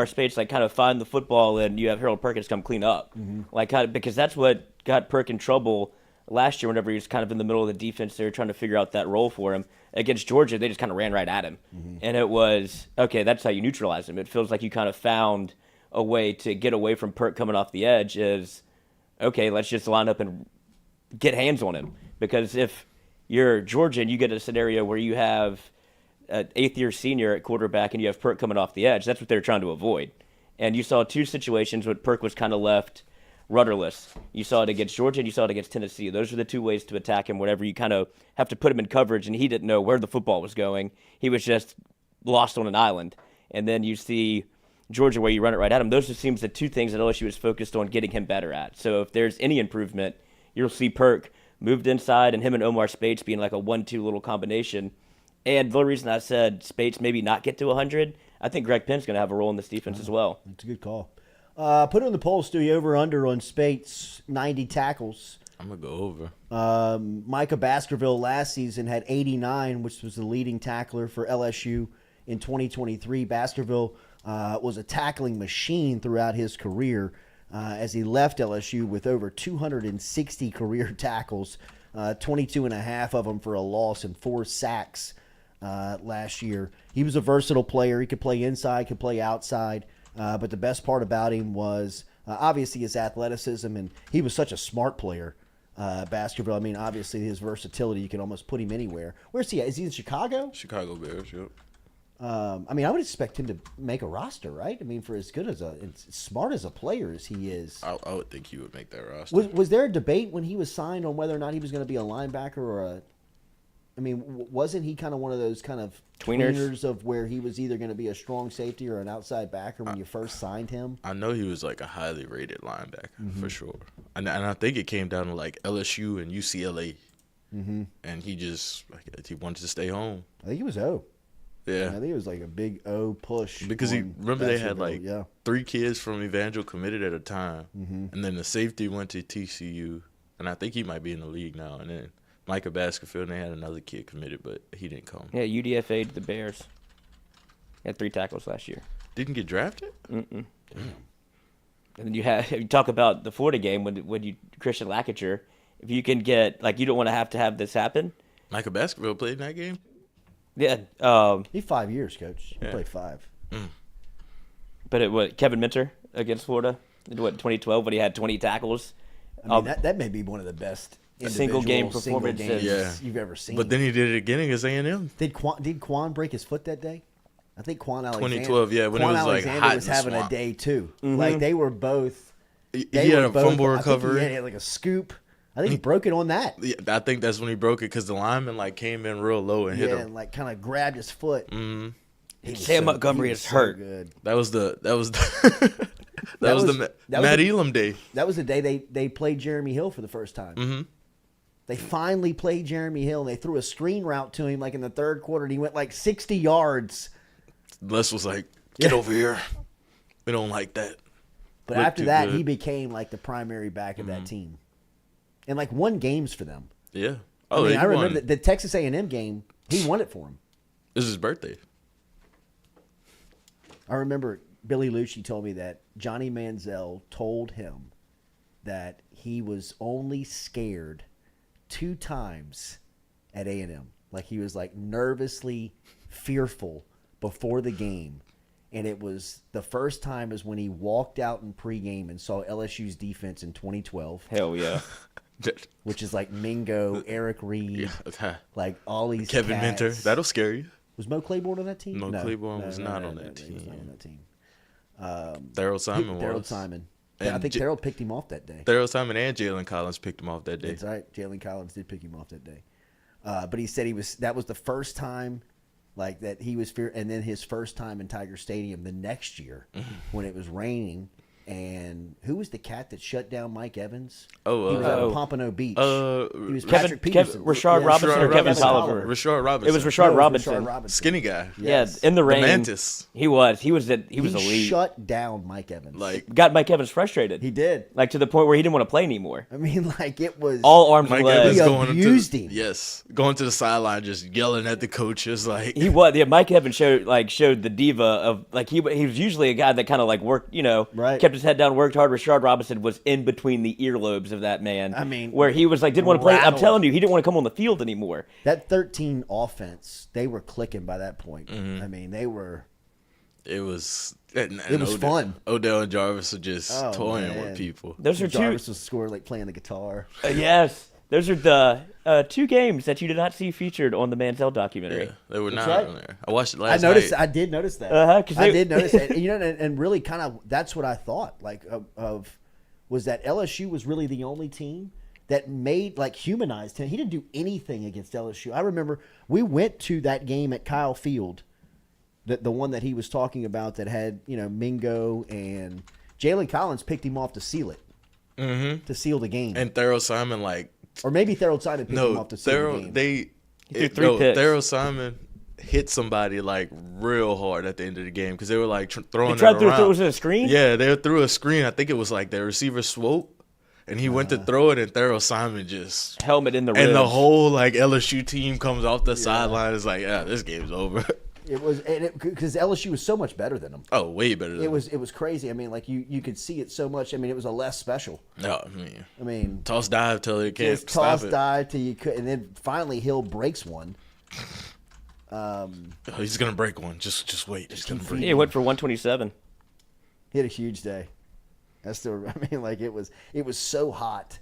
Speights kind of find the football, and you have Harold Perkins come clean up. Mm-hmm. Because that's what got Perk in trouble last year whenever he was kind of in the middle of the defense. They were trying to figure out that role for him. Against Georgia, they just kind of ran right at him. Mm-hmm. And it was, okay, that's how you neutralize him. It feels like you kind of found a way to get away from Perk coming off the edge is, okay, let's just line up and get hands on him. Because if you're Georgia and you get a scenario where you have an 8th-year senior at quarterback and you have Perk coming off the edge, that's what they're trying to avoid. And you saw 2 situations where Perk was kind of left rudderless. You saw it against Georgia and you saw it against Tennessee. Those are the 2 ways to attack him whenever you kind of have to put him in coverage and he didn't know where the football was going. He was just lost on an island. And then you see Georgia where you run it right at him. Those seems the 2 things that LSU is focused on getting him better at. So if there's any improvement, you'll see Perk moved inside and him and Omar Speights being like a 1-2 little combination. And the reason I said Speights maybe not get to 100, I think Greg Penn's going to have a role in this defense as well. That's a good call. Put it on the poll, Stu, over-under on Speights, 90 tackles. I'm going to go over. Micah Baskerville last season had 89, which was the leading tackler for LSU in 2023. Baskerville was a tackling machine throughout his career as he left LSU with over 260 career tackles. 22 and a half of them for a loss and 4 sacks last year. He was a versatile player. He could play inside, could play outside. But the best part about him was obviously his athleticism, and he was such a smart player. Basketball. I mean, obviously his versatility, you can almost put him anywhere. Where's he at? Is he in Chicago? Chicago Bears, yep. I mean, I would expect him to make a roster, right? I mean, for as good as as smart as a player as he is. I would think he would make that roster. Was there a debate when he was signed on whether or not he was going to be a linebacker or a? I mean, wasn't he kind of one of those kind of tweeners of where he was either going to be a strong safety or an outside backer when you first signed him? I know he was like a highly rated linebacker for sure, and I think it came down to like LSU and UCLA, and he wanted to stay home. I think he was O. Yeah, I think it was like a big O push because remember they had like 3 kids from Evangel committed at a time, and then the safety went to TCU, and I think he might be in the league now, and then Micah Baskerville, and they had another kid committed, but he didn't come. Yeah, UDFA'd the Bears. He had 3 tackles last year. Didn't get drafted? Mm-mm. Damn. And then you talk about the Florida game when you Christian Lackager. If you can get, like, you don't want to have this happen. Micah Baskerville played in that game? Yeah. He 5 years, coach. He played 5. But Kevin Minter against Florida in 2012 when he had 20 tackles. I mean, that may be one of the best single game performances you've ever seen. But then he did it again against A&M. Did Quan break his foot that day? I think Quan Alexander. 2012, yeah, when Quan it was like Alexander hot was in the having swamp. a day too. Like they were both. He had a fumble recovery. He had like a scoop. I think he broke it on that. Yeah, I think that's when he broke it because the lineman like came in real low and hit him. And like kind of grabbed his foot. Sam Montgomery is hurt. Good. That was the Matt Elam day. That was the day they played Jeremy Hill for the first time. They finally played Jeremy Hill, and they threw a screen route to him like in the third quarter, and he went like 60 yards. Les was like, get over here. We don't like that. But after that, he became like the primary back of that team. And like won games for them. Yeah. Oh, I remember the Texas A&M game, he won it for him. This is his birthday. I remember Billy Lucci told me that Johnny Manziel told him that he was only scared 2 times at A&M. Like he was like nervously fearful before the game. And it was the first time is when he walked out in pregame and saw LSU's defense in 2012. Hell yeah. Which is like Mingo, Eric Reed, like all these Kevin cats. Minter. That'll scare you. Was Mo Claiborne on that team? No, Claiborne was not on that team. He was not on that team. Daryl Simon was. Daryl Simon. I think Daryl picked him off that day. Daryl Simon and Jalen Collins picked him off that day. That's right. Jalen Collins did pick him off that day. But he said that was the first time like that he was fear, and then his first time in Tiger Stadium the next year when it was raining. And who was the cat that shut down Mike Evans? He was out of Pompano Beach. He was Patrick Peterson. Rashard Robinson or Kevin Tolliver? Rashard Robinson. It was Rashard Robinson. Skinny guy. Yes. Yeah, in the rain. The Mantis. He was elite. Shut down Mike Evans. Got Mike Evans frustrated. He did. Like to the point where he didn't want to play anymore. I mean, like it was all arms Mike legs. Evans abused him. Yes, going to the sideline, just yelling at the coaches. Like he was. Yeah, Mike Evans showed the diva of like he was usually a guy that kind of like worked, kept his head down, worked hard. Rashard Robinson was in between the earlobes of that man. I mean, where he was like didn't want to play. I'm telling you, he didn't want to come on the field anymore. That 13 offense, they were clicking by that point. I mean, they were. It was. It was fun. Odell and Jarvis were just toying with people. Those are Jarvis was scoring like playing the guitar. Yes, those are the 2 games that you did not see featured on the Manziel documentary. Yeah, they were not on there. I watched it last night. I did notice that. I did notice that. And really kind of that's what I thought was that LSU was really the only team that made humanized him. He didn't do anything against LSU. I remember we went to that game at Kyle Field, the one that he was talking about that had Mingo and Jalen Collins picked him off to seal it, to seal the game. And Daryl Simon or maybe Daryl Simon picked him off to seal the game. Daryl Simon hit somebody real hard at the end of the game because they were throwing it around. Was it a screen? Yeah, they threw a screen. I think it was the receiver swope, and he went to throw it, and Daryl Simon just helmet in the ribs. And the whole LSU team comes off the sideline. It's this game's over. It was because LSU was so much better than them. Oh, way better than them. It was crazy. I mean, like you could see it so much. I mean, it was a less special. No, I mean, toss dive till you can't just stop toss it. dive till you could, and then finally Hill breaks one. He's gonna break one. Just wait. Just gonna break. He went for 127. He had a huge day. I mean, like it was so hot,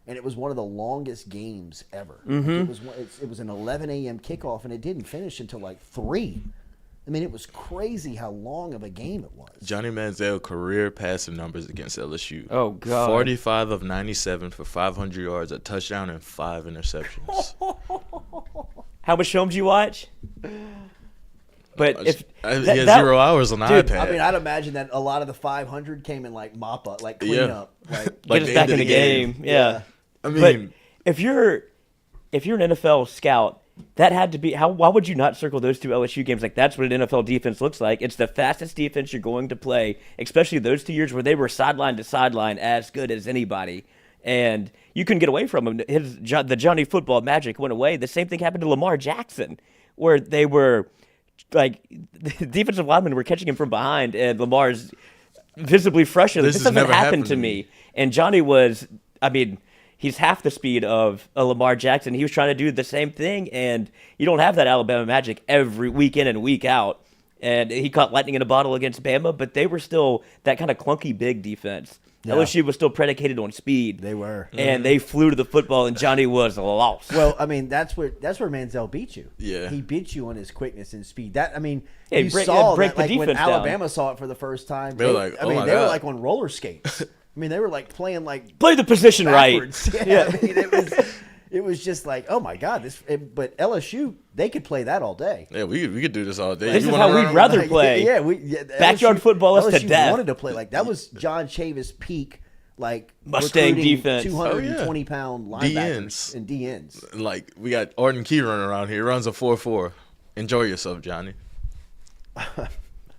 and it was one of the longest games ever. Mm-hmm. Like it was an 11 a.m. kickoff, and it didn't finish until like 3. I mean, it was crazy how long of a game it was. Johnny Manziel career passing numbers against LSU. Oh God! 45 of 97 for 500 yards, a touchdown, and 5 interceptions. How much film did you watch? But he has 0 hours on the iPad. I mean, I'd imagine that a lot of the 500 came in like mop up, like clean up, like get us back in the game. Yeah. I mean, but if you're an NFL scout, that had to be why would you not circle those 2 LSU games? Like that's what an NFL defense looks like. It's the fastest defense you're going to play, especially those 2 years where they were sideline to sideline as good as anybody. And you couldn't get away from him. The Johnny football magic went away. The same thing happened to Lamar Jackson, where they were like the defensive linemen were catching him from behind, and Lamar's visibly frustrated. This doesn't happen to me. And Johnny was, I mean, he's half the speed of a Lamar Jackson. He was trying to do the same thing, and you don't have that Alabama magic every week in and week out. And he caught lightning in a bottle against Bama, but they were still that kind of clunky big defense. Yeah. LSU was still predicated on speed. They were. And they flew to the football, and Johnny was lost. Well, I mean, that's where Manziel beat you. Yeah. He beat you on his quickness and speed. That, I mean, yeah, you saw that, like, when down. Alabama saw it for the first time. They were like, they were like on roller skates. I mean, they were like playing like play the position backwards. right. Yeah. I mean, it was just like, oh my God, but LSU, they could play that all day. Yeah, we could do this all day. This is how we'd rather play. Yeah, backyard football is to death. Wanted to play like that was John Chavis' peak. Like Mustang defense, 220-pound linebackers and DNs. Like we got Arden Key running around here. He runs a 4.4. Enjoy yourself, Johnny. But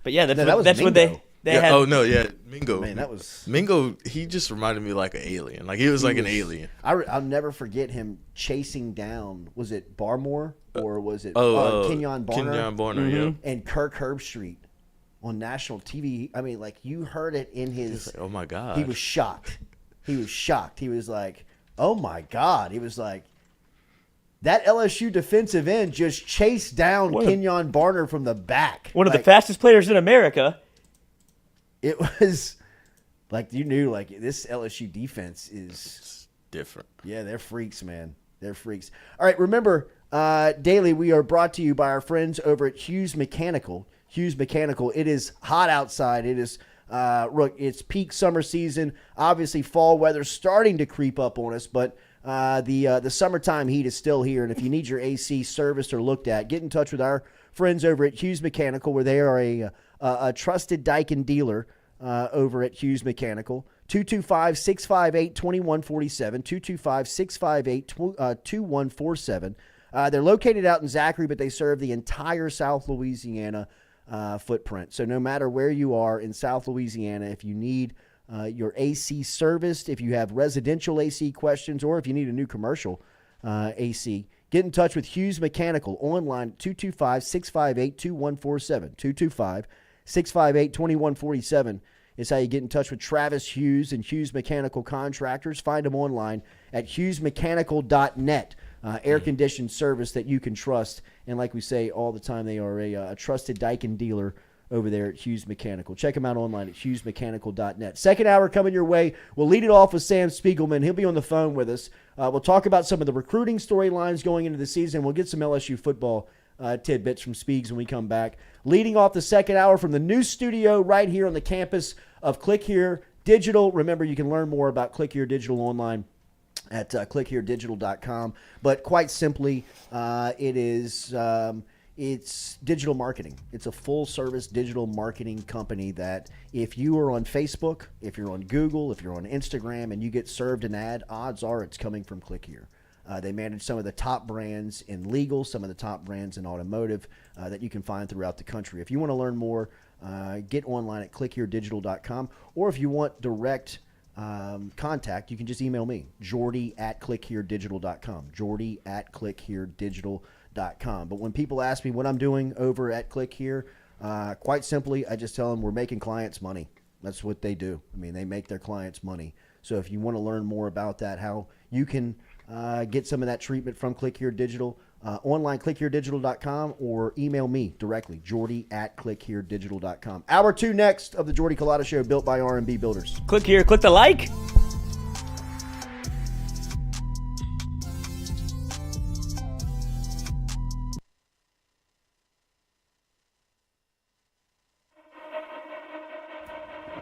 yeah, that's when they had. Oh no, yeah, Mingo. Man, that was Mingo. He just reminded me like an alien. Like he was like an alien. I'll never forget him chasing down. Was it Barmore or was it Kenyon Barner? Kenyon Barner, yeah. And Kirk Herbstreit on national TV. I mean, like you heard it in his. Like, oh my God! He was shocked. He was shocked. He was like, "Oh my God!" He was like, "That LSU defensive end just chased down Kenyon Barner from the back." One of the fastest players in America. It was like you knew, like this LSU defense is different. Yeah, they're freaks, man. They're freaks. All right, remember, daily we are brought to you by our friends over at Hughes Mechanical. Hughes Mechanical. It is hot outside. It is it's peak summer season. Obviously, fall weather starting to creep up on us, but the summertime heat is still here. And if you need your AC serviced or looked at, get in touch with our friends over at Hughes Mechanical, where they are a trusted Daikin dealer over at Hughes Mechanical. 225-658-2147. 225-658-2147. They're located out in Zachary, but they serve the entire South Louisiana footprint. So no matter where you are in South Louisiana, if you need your AC serviced, if you have residential AC questions, or if you need a new commercial AC, get in touch with Hughes Mechanical online at 225-658-2147. 225-658-2147 is how you get in touch with Travis Hughes and Hughes Mechanical Contractors. Find them online at hughesmechanical.net. Air-conditioned service that you can trust. And like we say all the time, they are a trusted Daikin dealer over there at Hughes Mechanical. Check them out online at hughesmechanical.net. Second hour coming your way. We'll lead it off with Sam Speigelman. He'll be on the phone with us. We'll talk about some of the recruiting storylines going into the season. We'll get some LSU football tidbits from Speigs when we come back. Leading off the second hour from the new studio right here on the campus of Click Here Digital. Remember, you can learn more about Click Here Digital online at clickheredigital.com. But quite simply, it's digital marketing. It's a full-service digital marketing company that if you are on Facebook, if you're on Google, if you're on Instagram, and you get served an ad, odds are it's coming from Click Here. They manage some of the top brands in legal, some of the top brands in automotive that you can find throughout the country. If you want to learn more, get online at clickheredigital.com. Or if you want direct contact, you can just email me, Jordy at clickheredigital.com. Jordy at clickheredigital.com. clickheredigital.com. But when people ask me what I'm doing over at Click Here, quite simply, I just tell them we're making clients money. That's what they do. I mean, they make their clients money. So if you want to learn more about that, how you can get some of that treatment from Click Here Digital, online clickheredigital.com, or email me directly, jordy@clickheredigital.com. Hour 2 next of the Jordy Culotta Show, built by R&B Builders. Click here, click the like.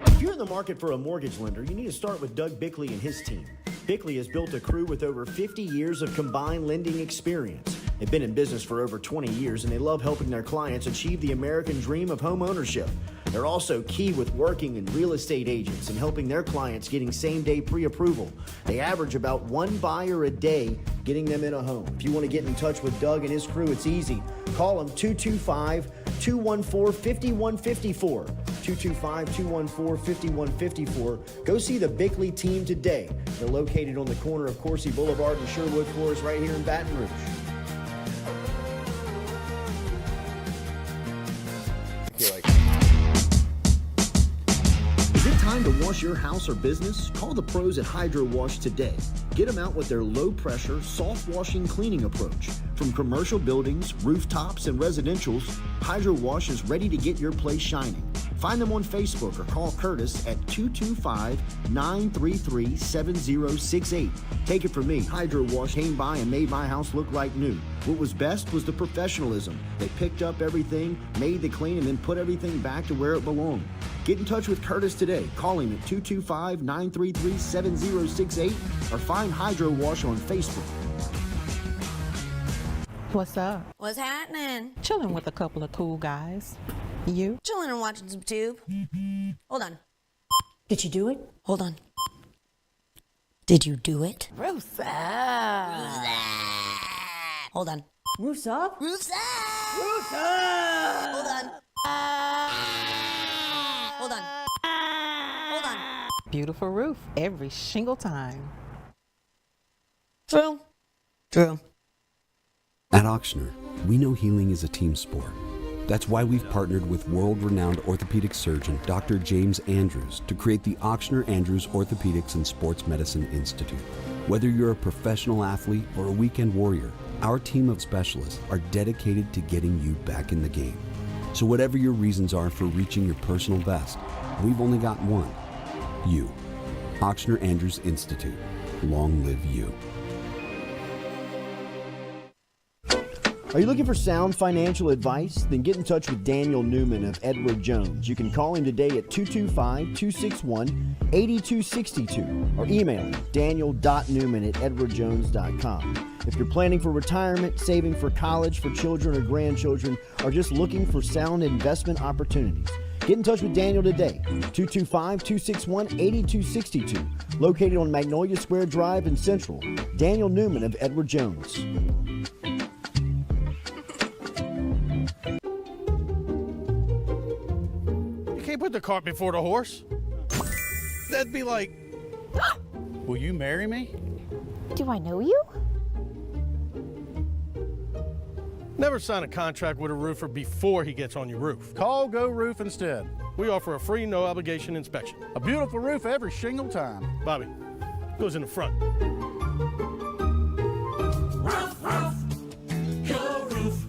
If you're in the market for a mortgage lender, you need to start with Doug Bickley and his team. Bickley has built a crew with over 50 years of combined lending experience. They've been in business for over 20 years, and they love helping their clients achieve the American dream of home ownership. They're also key with working in real estate agents and helping their clients getting same-day pre-approval. They average about one buyer a day getting them in a home. If you want to get in touch with Doug and his crew, it's easy. Call them 225-214-5154. 225-214-5154. Go see the Bickley team today. They're located on the corner of Coursey Boulevard and Sherwood Forest right here in Baton Rouge. Is it time to wash your house or business? Call the pros at Hydro Wash today. Get them out with their low-pressure, soft-washing cleaning approach. From commercial buildings, rooftops, and residentials, Hydro Wash is ready to get your place shining. Find them on Facebook or call Curtis at 225-933-7068. Take it from me, Hydro Wash came by and made my house look like new. What was best was the professionalism. They picked up everything, made the clean, and then put everything back to where it belonged. Get in touch with Curtis today. Call him at 225-933-7068 or find Hydro Wash on Facebook. What's up? What's happening? Chilling with a couple of cool guys. You? Chilling and watching some tube. Hold on. Did you do it? Hold on. Did you do it? Roof's up. Hold on. Roof's up. Roof's up. Roof's up. Hold on. Hold on. Hold on. Beautiful roof every single time. True. True. At Ochsner, we know healing is a team sport. That's why we've partnered with world-renowned orthopedic surgeon Dr. James Andrews to create the Ochsner Andrews Orthopedics and Sports Medicine Institute. Whether you're a professional athlete or a weekend warrior, our team of specialists are dedicated to getting you back in the game. So whatever your reasons are for reaching your personal best, we've only got one: you. Ochsner Andrews Institute. Long live you. Are you looking for sound financial advice? Then get in touch with Daniel Newman of Edward Jones. You can call him today at 225-261-8262 or email him daniel.newman@edwardjones.com. If you're planning for retirement, saving for college, for children or grandchildren, or just looking for sound investment opportunities, get in touch with Daniel today, 225-261-8262, located on Magnolia Square Drive in Central. Daniel Newman of Edward Jones. Put the cart before the horse. That'd be like, will you marry me? Do I know you? Never sign a contract with a roofer before he gets on your roof. Call Go Roof instead. We offer a free, no obligation inspection. A beautiful roof every single time. Bobby, goes in the front. Roof, roof, Go Roof.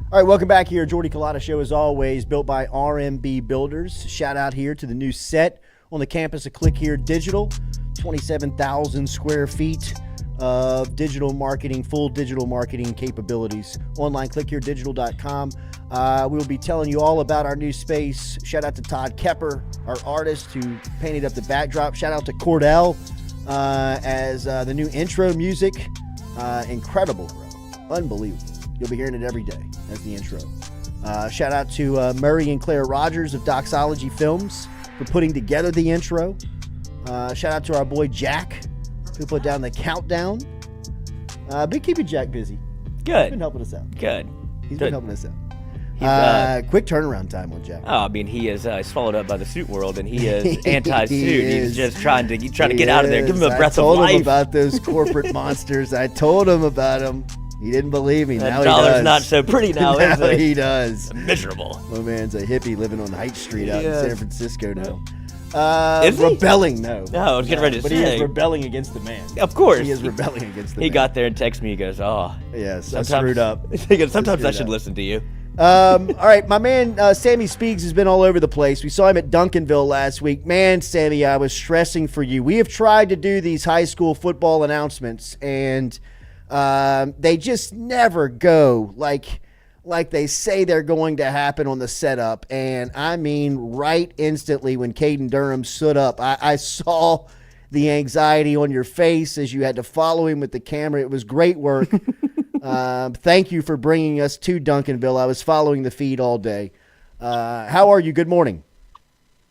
All right, welcome back here. Jordy Culotta Show, as always, built by RMB Builders. Shout out here to the new set on the campus of Click Here Digital. 27,000 square feet of digital marketing, full digital marketing capabilities. Online, clickheredigital.com. We will be telling you all about our new space. Shout out to Todd Kepper, our artist who painted up the backdrop. Shout out to Cordell as the new intro music. Incredible, bro. Unbelievable. You'll be hearing it every day as the intro. Shout out to Murray and Claire Rogers of Doxology Films for putting together the intro. Shout out to our boy Jack, who put down the countdown. Been keeping Jack busy. Good. He's been helping us out. Good. He's been helping us out. Quick turnaround time on Jack. Oh, I mean, he is swallowed up by the suit world, and he is anti-suit. He's just trying to get out of there. Give him a breath of life. I told him about those corporate monsters. I told him about them. He didn't believe me. That now he dollar's does. not so pretty now, is it? He does. Miserable. My man's a hippie living on Height Street out in San Francisco now. Is he? Rebelling, no. No, I was getting ready to but say. He is rebelling against the man. Of course. He is rebelling against the man. He got there and texted me. He goes, oh. Yes, I screwed up. Sometimes I should listen to you. All right, my man Sammy Speigs has been all over the place. We saw him at Duncanville last week. Man, Sammy, I was stressing for you. We have tried to do these high school football announcements, and they just never go like they say they're going to happen on the setup. And I mean, right instantly when Caden Durham stood up, I saw the anxiety on your face as you had to follow him with the camera. It was great work. Thank you for bringing us to Duncanville. I was following the feed all day. How are you? Good morning.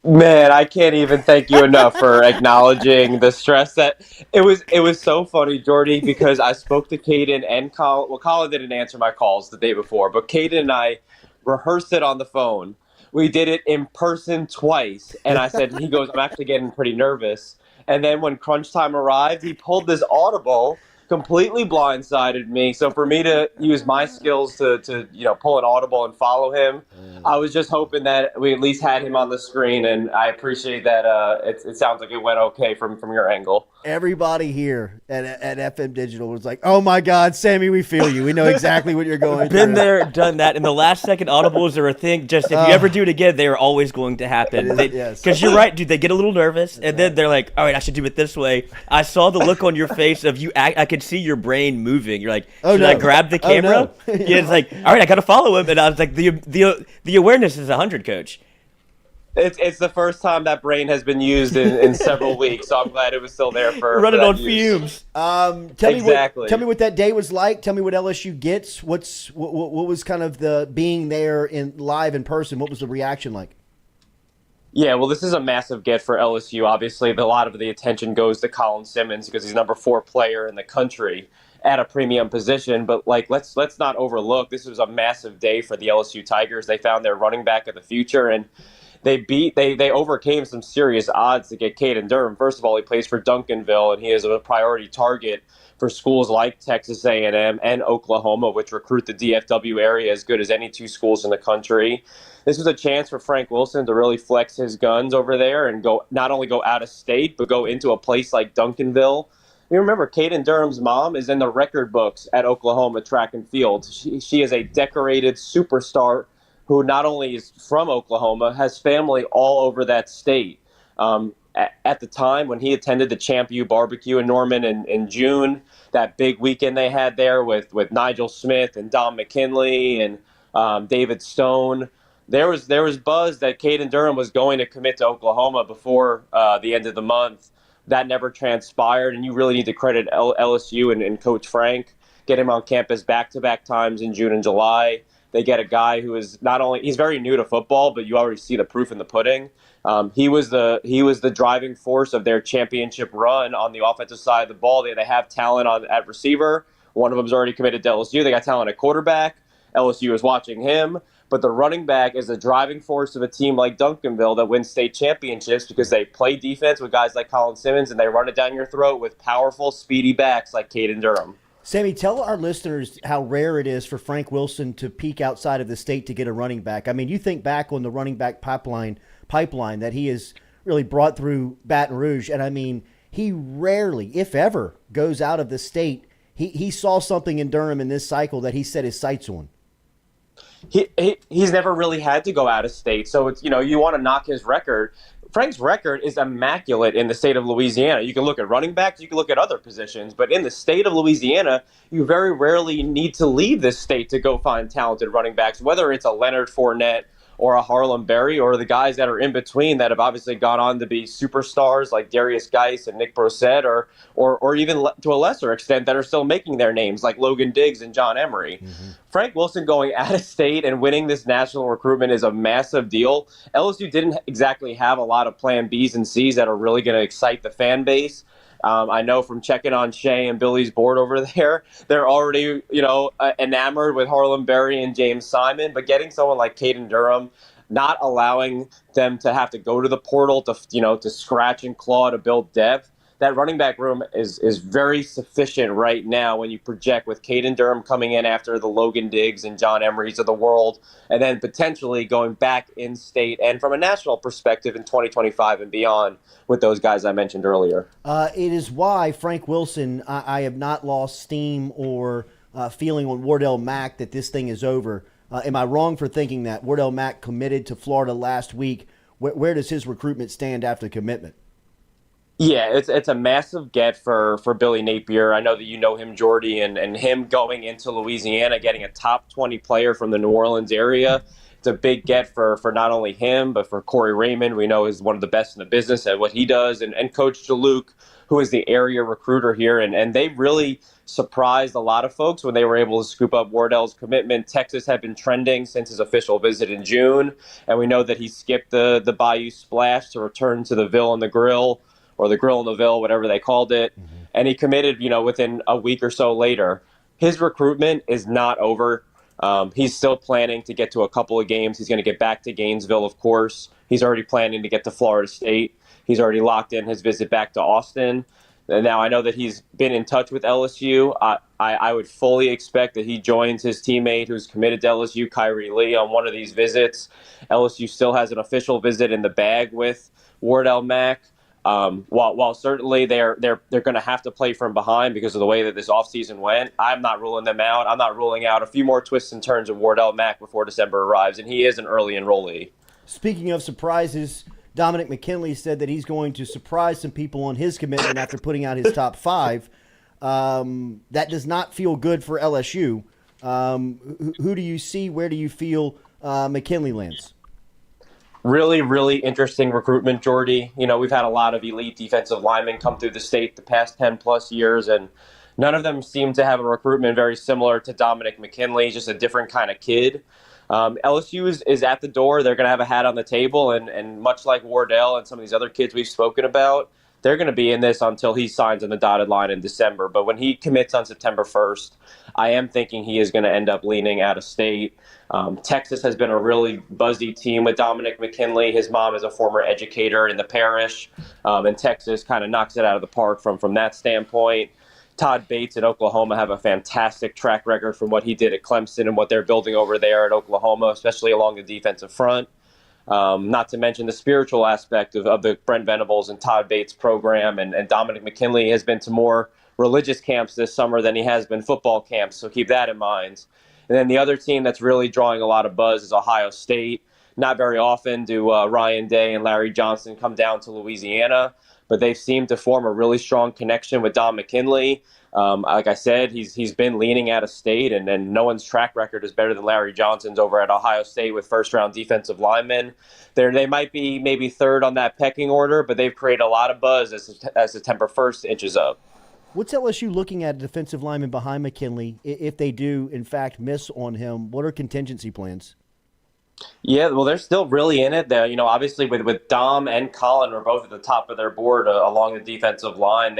Man, I can't even thank you enough for acknowledging the stress that it was so funny, Jordy, because I spoke to Caden and Colin. Well, Colin didn't answer my calls the day before, but Caden and I rehearsed it on the phone. We did it in person twice, and I said, he goes, I'm actually getting pretty nervous. And then when crunch time arrived, he pulled this audible, completely blindsided me. So for me to use my skills to pull an audible and follow him, I was just hoping that we at least had him on the screen, and I appreciate that. It sounds like it went okay from your angle. Everybody here at FM Digital was like, oh my God, Sammy, we feel you. We know exactly what you're going through. Been there, done that. And the last second audibles are a thing. Just if you ever do it again, they are always going to happen. Yes. Because you're right, dude. They get a little nervous, and then they're like, all right, I should do it this way. I saw the look on your face of you. I could see your brain moving. You're like, should I grab the camera? Oh, no. Yeah, it's like, all right, I got to follow him. And I was like, the awareness is 100, coach. It's the first time that brain has been used in several weeks, so I'm glad it was still there for running on use. fumes. Tell me what that day was like. Tell me what LSU gets. What was kind of the being there in live in person? What was the reaction like? Yeah, well, this is a massive get for LSU. Obviously, a lot of the attention goes to Colin Simmons because he's number 4 player in the country at a premium position. But let's not overlook, this was a massive day for the LSU Tigers. They found their running back of the future, and they overcame some serious odds to get Caden Durham. First of all, he plays for Duncanville, and he is a priority target for schools like Texas A&M and Oklahoma, which recruit the DFW area as good as any 2 schools in the country. This was a chance for Frank Wilson to really flex his guns over there and not only go out of state, but go into a place like Duncanville. You remember, Caden Durham's mom is in the record books at Oklahoma track and field. She is a decorated superstar who not only is from Oklahoma, has family all over that state. At the time when he attended the Champ U barbecue in Norman in June, that big weekend they had there with Nigel Smith and Dom McKinley and David Stone, there was buzz that Caden Durham was going to commit to Oklahoma before the end of the month. That never transpired, and you really need to credit LSU and Coach Frank. Get him on campus back-to-back times in June and July. They get a guy who is he's very new to football, but you already see the proof in the pudding. He was the driving force of their championship run on the offensive side of the ball. They have talent at receiver. One of them's already committed to LSU. They got talent at quarterback. LSU is watching him. But the running back is the driving force of a team like Duncanville that wins state championships because they play defense with guys like Colin Simmons, and they run it down your throat with powerful, speedy backs like Caden Durham. Sammy, tell our listeners how rare it is for Frank Wilson to peek outside of the state to get a running back. I mean, you think back on the running back pipeline that he has really brought through Baton Rouge, and I mean, he rarely, if ever, goes out of the state. He saw something in Durham in this cycle that he set his sights on. he's never really had to go out of state. So it's, you want to knock his record. Frank's record is immaculate in the state of Louisiana. You can look at running backs, you can look at other positions, but in the state of Louisiana, you very rarely need to leave this state to go find talented running backs, whether it's a Leonard Fournette or a Harlem Berry, or the guys that are in between that have obviously gone on to be superstars like Darius Geis and Nick Brossette, or even to a lesser extent that are still making their names like Logan Diggs and John Emery. Mm-hmm. Frank Wilson going out of state and winning this national recruitment is a massive deal. LSU didn't exactly have a lot of plan Bs and Cs that are really going to excite the fan base. I know from checking on Shay and Billy's board over there, they're already, enamored with Harlem Berry and James Simon. But getting someone like Caden Durham, not allowing them to have to go to the portal to scratch and claw to build depth, that running back room is very sufficient right now when you project with Caden Durham coming in after the Logan Diggs and John Emerys of the world, and then potentially going back in state and from a national perspective in 2025 and beyond with those guys I mentioned earlier. It is why Frank Wilson, I have not lost steam or feeling on Wardell Mack that this thing is over. Am I wrong for thinking that? Wardell Mack committed to Florida last week. Where does his recruitment stand after the commitment? Yeah, it's a massive get for Billy Napier. I know that you know him, Jordy, and him going into Louisiana, getting a top 20 player from the New Orleans area. It's a big get for not only him, but for Corey Raymond. We know is one of the best in the business at what he does, and Coach Jaluk, who is the area recruiter here. And they really surprised a lot of folks when they were able to scoop up Wardell's commitment. Texas had been trending since his official visit in June, and we know that he skipped the Bayou Splash to return to the Ville and the Grill, or the Grill in the Ville, whatever they called it. Mm-hmm. And he committed, within a week or so later. His recruitment is not over. He's still planning to get to a couple of games. He's going to get back to Gainesville, of course. He's already planning to get to Florida State. He's already locked in his visit back to Austin. And now I know that he's been in touch with LSU. I would fully expect that he joins his teammate who's committed to LSU, Khayree on one of these visits. LSU still has an official visit in the bag with Wardell Mack. While certainly they're going to have to play from behind because of the way that this offseason went, I'm not ruling them out. I'm not ruling out a few more twists and turns of Wardell Mack before December arrives, and he is an early enrollee. Speaking of surprises, Dominic McKinley said that he's going to surprise some people on his commitment after putting out his top 5. That does not feel good for LSU. Who do you see? Where do you feel McKinley lands? Really, really interesting recruitment, Jordy. We've had a lot of elite defensive linemen come through the state the past 10-plus years, and none of them seem to have a recruitment very similar to Dominic McKinley, just a different kind of kid. LSU is at the door. They're going to have a hat on the table, and much like Wardell and some of these other kids we've spoken about, they're going to be in this until he signs on the dotted line in December. But when he commits on September 1st, I am thinking he is going to end up leaning out of state. Texas has been a really buzzy team with Dominic McKinley. His mom is a former educator in the parish, and Texas kind of knocks it out of the park from that standpoint. Todd Bates at Oklahoma have a fantastic track record from what he did at Clemson and what they're building over there at Oklahoma, especially along the defensive front. Not to mention the spiritual aspect of the Brent Venables and Todd Bates program, and Dominic McKinley has been to more religious camps this summer than he has been football camps, so keep that in mind. And then the other team that's really drawing a lot of buzz is Ohio State. Not very often do Ryan Day and Larry Johnson come down to Louisiana, but they've seemed to form a really strong connection with Dom McKinley. Like I said, he's been leaning out of state, and no one's track record is better than Larry Johnson's over at Ohio State with first-round defensive linemen. They might be maybe third on that pecking order, but they've created a lot of buzz as September 1st inches up. What's LSU looking at a defensive lineman behind McKinley if they do, in fact, miss on him? What are contingency plans? Yeah, well, they're still really in it. Obviously with Dom and Colin are both at the top of their board along the defensive line.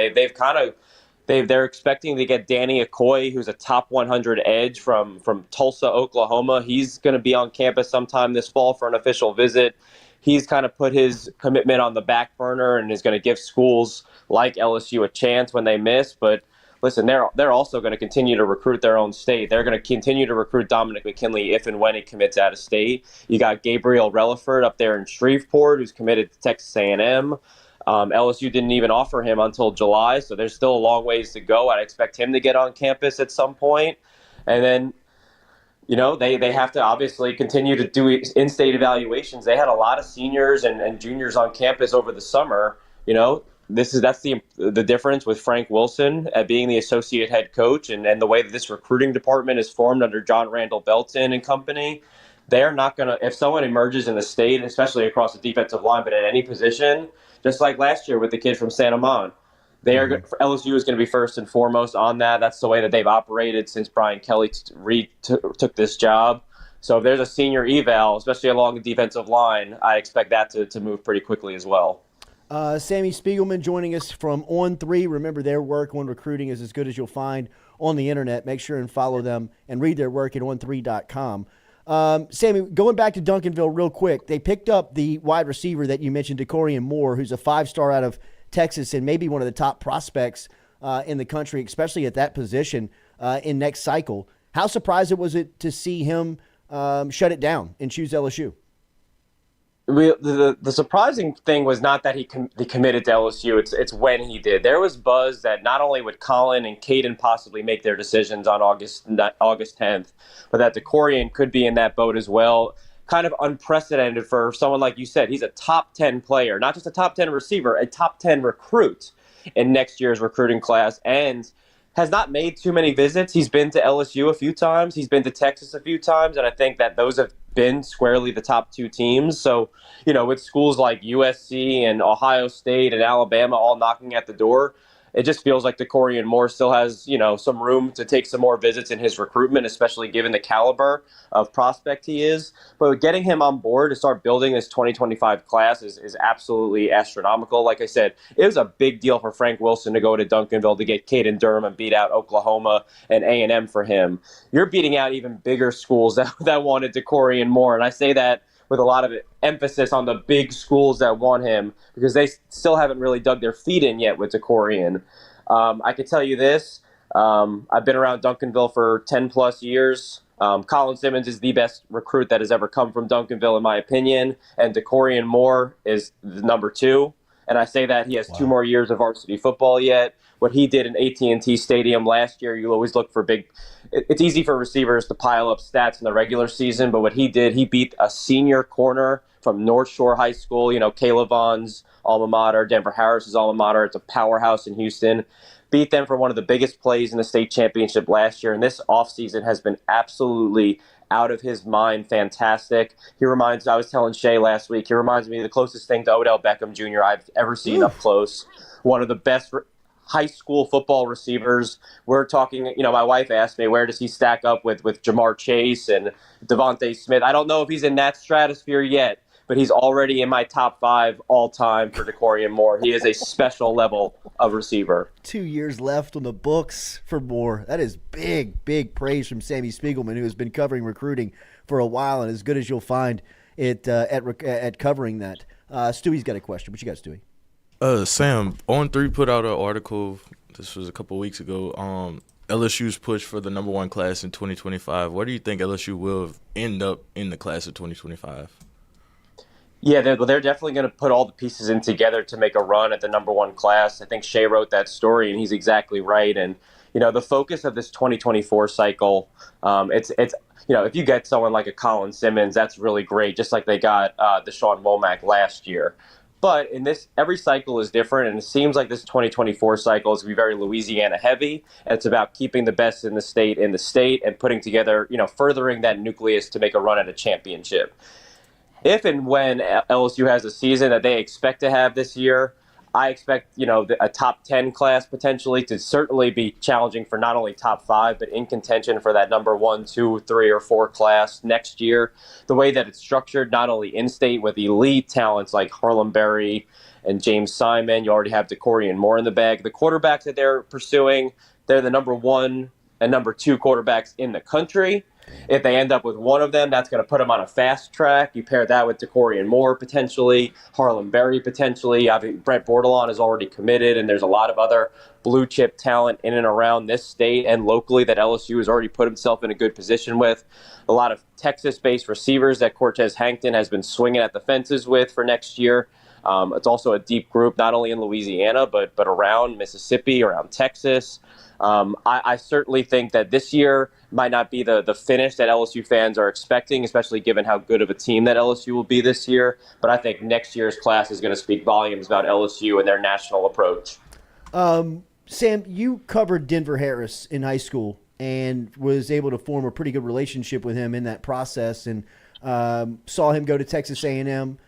They're expecting to get Danny Okoye, who's a top 100 edge from Tulsa, Oklahoma. He's going to be on campus sometime this fall for an official visit. He's kind of put his commitment on the back burner and is going to give schools like LSU a chance when they miss. But listen, they're also going to continue to recruit their own state. They're going to continue to recruit Dominic McKinley if and when he commits out of state. You got Gabriel Relaford up there in Shreveport, who's committed to Texas A&M. LSU didn't even offer him until July, so there's still a long ways to go. I'd expect him to get on campus at some point. And then they have to obviously continue to do in-state evaluations. They had a lot of seniors and juniors on campus over the summer. That's the difference with Frank Wilson being the associate head coach and the way that this recruiting department is formed under John Randall Belton and company. They're not going to, if someone emerges in the state, especially across the defensive line, but at any position, just like last year with the kid from Santa Mon, LSU is going to be first and foremost on that. That's the way that they've operated since Brian Kelly took this job. So if there's a senior eval, especially along the defensive line, I expect that to move pretty quickly as well. Sammy Speigelman joining us from On3. Remember, their work on recruiting is as good as you'll find on the internet. Make sure and follow them and read their work at on3.com. Sammy, going back to Duncanville real quick, they picked up the wide receiver that you mentioned, DeCorian Moore, who's a 5-star out of Texas and maybe one of the top prospects in the country, especially at that position in next cycle. How surprised was it to see him shut it down and choose LSU? The surprising thing was not that he committed to LSU. It's when he did. There was buzz that not only would Colin and Caden possibly make their decisions on August 10th, but that DeCorian could be in that boat as well. Kind of unprecedented for someone like you said. He's a top 10 player, not just a top 10 receiver, a top 10 recruit in next year's recruiting class, and has not made too many visits. He's been to LSU a few times. He's been to Texas a few times, and I think that those have been squarely the top 2 teams. So, with schools like USC and Ohio State and Alabama all knocking at the door, it just feels like DeCorian Moore still has, some room to take some more visits in his recruitment, especially given the caliber of prospect he is. But getting him on board to start building this 2025 class is absolutely astronomical. Like I said, it was a big deal for Frank Wilson to go to Duncanville to get Caden Durham and beat out Oklahoma and A&M for him. You're beating out even bigger schools that wanted DeCorian Moore, and I say that with a lot of emphasis on the big schools that want him because they still haven't really dug their feet in yet with DeCorian. I can tell you this. I've been around Duncanville for 10-plus years. Colin Simmons is the best recruit that has ever come from Duncanville, in my opinion, and DeCorian Moore is the number 2. And I say that he has 2 more years of varsity football yet. What he did in AT&T Stadium last year, you always look for big. It's easy for receivers to pile up stats in the regular season, but what he did, he beat a senior corner from North Shore High School, Kayla Vaughn's alma mater, Denver Harris's alma mater. It's a powerhouse in Houston. Beat them for one of the biggest plays in the state championship last year, and this offseason has been absolutely out of his mind fantastic. I was telling Shay last week, he reminds me of the closest thing to Odell Beckham Jr. I've ever seen up close. One of the best high school football receivers. We're talking, my wife asked me, where does he stack up with Jamar Chase and Devontae Smith? I don't know if he's in that stratosphere yet, but he's already in my top 5 all time for DeCorian Moore. He is a special level of receiver. 2 years left on the books for Moore. That is big praise from Sammy Speigelman, who has been covering recruiting for a while and as good as you'll find it at covering that. Stewie's got a question. What you got, Stewie? Sam, On3 put out an article, this was a couple weeks ago, LSU's push for the number 1 class in 2025. Where do you think LSU will end up in the class of 2025? Yeah, they're definitely going to put all the pieces in together to make a run at the number 1 class. I think Shay wrote that story, and he's exactly right. And, the focus of this 2024 cycle, it's if you get someone like a Colin Simmons, that's really great, just like they got Deshaun Womack last year. But in this, every cycle is different, and it seems like this 2024 cycle is going to be very Louisiana heavy, and it's about keeping the best in the state and putting together, furthering that nucleus to make a run at a championship. If and when LSU has a season that they expect to have this year, I expect, a top 10 class potentially to certainly be challenging for not only top 5, but in contention for that number 1, 2, 3, or 4 class next year. The way that it's structured, not only in-state with elite talents like Harlem Berry and James Simon, you already have DeCorian Moore in the bag. The quarterbacks that they're pursuing, they're the number 1 and number 2 quarterbacks in the country. If they end up with one of them, that's going to put them on a fast track. You pair that with DeCorian Moore potentially, Harlem Berry potentially. Brett Bordelon is already committed, and there's a lot of other blue chip talent in and around this state and locally that LSU has already put himself in a good position with. A lot of Texas-based receivers that Cortez Hankton has been swinging at the fences with for next year. It's also a deep group, not only in Louisiana, but around Mississippi, around Texas. I certainly think that this year might not be the finish that LSU fans are expecting, especially given how good of a team that LSU will be this year. But I think next year's class is going to speak volumes about LSU and their national approach. Sam, you covered Denver Harris in high school and was able to form a pretty good relationship with him in that process, and saw him go to Texas A&M.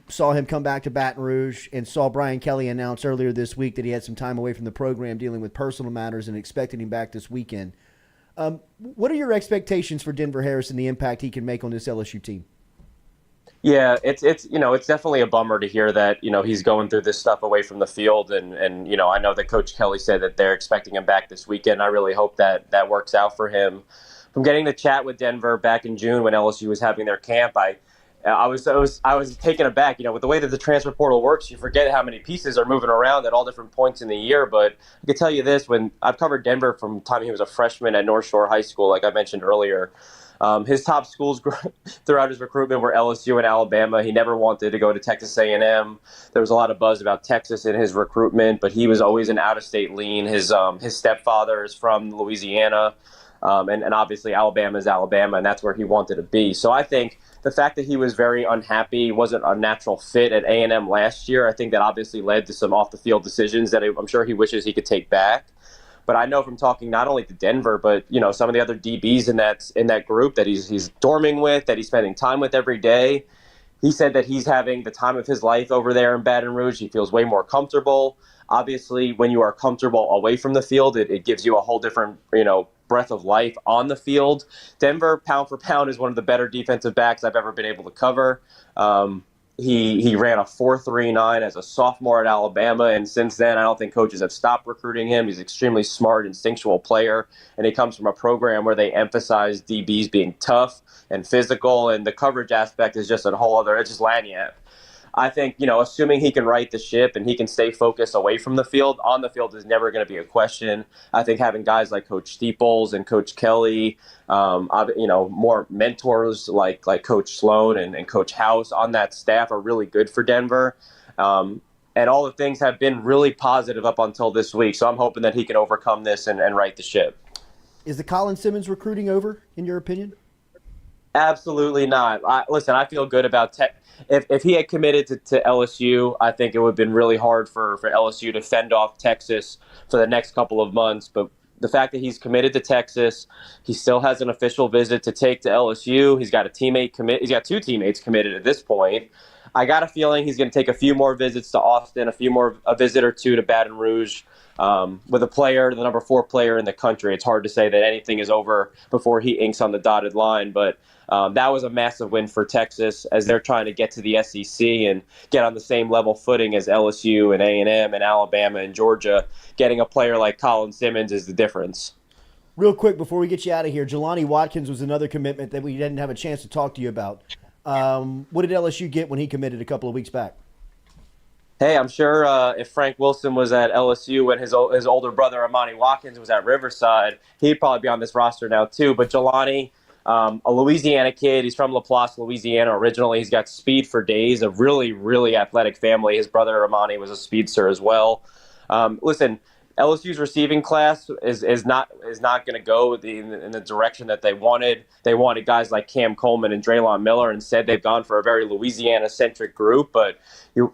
Saw him come back to Baton Rouge, and saw Brian Kelly announce earlier this week that he had some time away from the program dealing with personal matters and expected him back this weekend. What are your expectations for Denver Harris and the impact he can make on this LSU team? Yeah, it's definitely a bummer to hear that, he's going through this stuff away from the field. And I know that Coach Kelly said that they're expecting him back this weekend. I really hope that works out for him. From getting to chat with Denver back in June when LSU was having their camp, I was taken aback. With the way that the transfer portal works, you forget how many pieces are moving around at all different points in the year. But I can tell you this: when I've covered Denver from the time he was a freshman at North Shore High School, like I mentioned earlier, his top schools throughout his recruitment were LSU and Alabama. He never wanted to go to Texas A&M. There was a lot of buzz about Texas in his recruitment, but he was always an out-of-state lean. His stepfather is from Louisiana, and obviously Alabama is Alabama, and that's where he wanted to be. So I think the fact that he was very unhappy, wasn't a natural fit at A&M last year, I think that obviously led to some off-the-field decisions that I'm sure he wishes he could take back. But I know from talking not only to Denver, but some of the other DBs in that group that he's dorming with, that he's spending time with every day. He said that he's having the time of his life over there in Baton Rouge. He feels way more comfortable. Obviously, when you are comfortable away from the field, it gives you a whole different breath of life on the field. Denver, pound for pound, is one of the better defensive backs I've ever been able to cover. He ran a 4.39 as a sophomore at Alabama, and since then I don't think coaches have stopped recruiting him. He's an extremely smart, instinctual player, and he comes from a program where they emphasize DBs being tough and physical, and the coverage aspect is just a whole other, it's just lagniappe. I think, assuming he can right the ship and he can stay focused away from the field, on the field is never going to be a question. I think having guys like Coach Steeples and Coach Kelly, more mentors like Coach Sloan and Coach House on that staff are really good for Denver. And all the things have been really positive up until this week. So I'm hoping that he can overcome this and right the ship. Is the Colin Simmons recruiting over, in your opinion? Absolutely not. Listen, I feel good about if he had committed to LSU, I think it would have been really hard for LSU to fend off Texas for the next couple of months. But the fact that he's committed to Texas, he still has an official visit to take to LSU. He's got He's got two teammates committed at this point. I got a feeling he's going to take a few more visits to Austin, a visit or two to Baton Rouge. With a player, the number 4 player in the country, it's hard to say that anything is over before he inks on the dotted line. But that was a massive win for Texas as they're trying to get to the SEC and get on the same level footing as LSU and A&M and Alabama and Georgia. Getting a player like Colin Simmons is the difference. Real quick before we get you out of here, Jelani Watkins was another commitment that we didn't have a chance to talk to you about. What did LSU get when he committed a couple of weeks back? Hey, I'm sure if Frank Wilson was at LSU when his older brother Amani Watkins was at Riverside, he'd probably be on this roster now too. But Jelani, a Louisiana kid, he's from LaPlace, Louisiana originally. He's got speed for days, a really, really athletic family. His brother Amani was a speedster as well. Listen, LSU's receiving class is not going to go in the direction that they wanted. They wanted guys like Cam Coleman and Draylon Miller. Instead, they've gone for a very Louisiana-centric group. But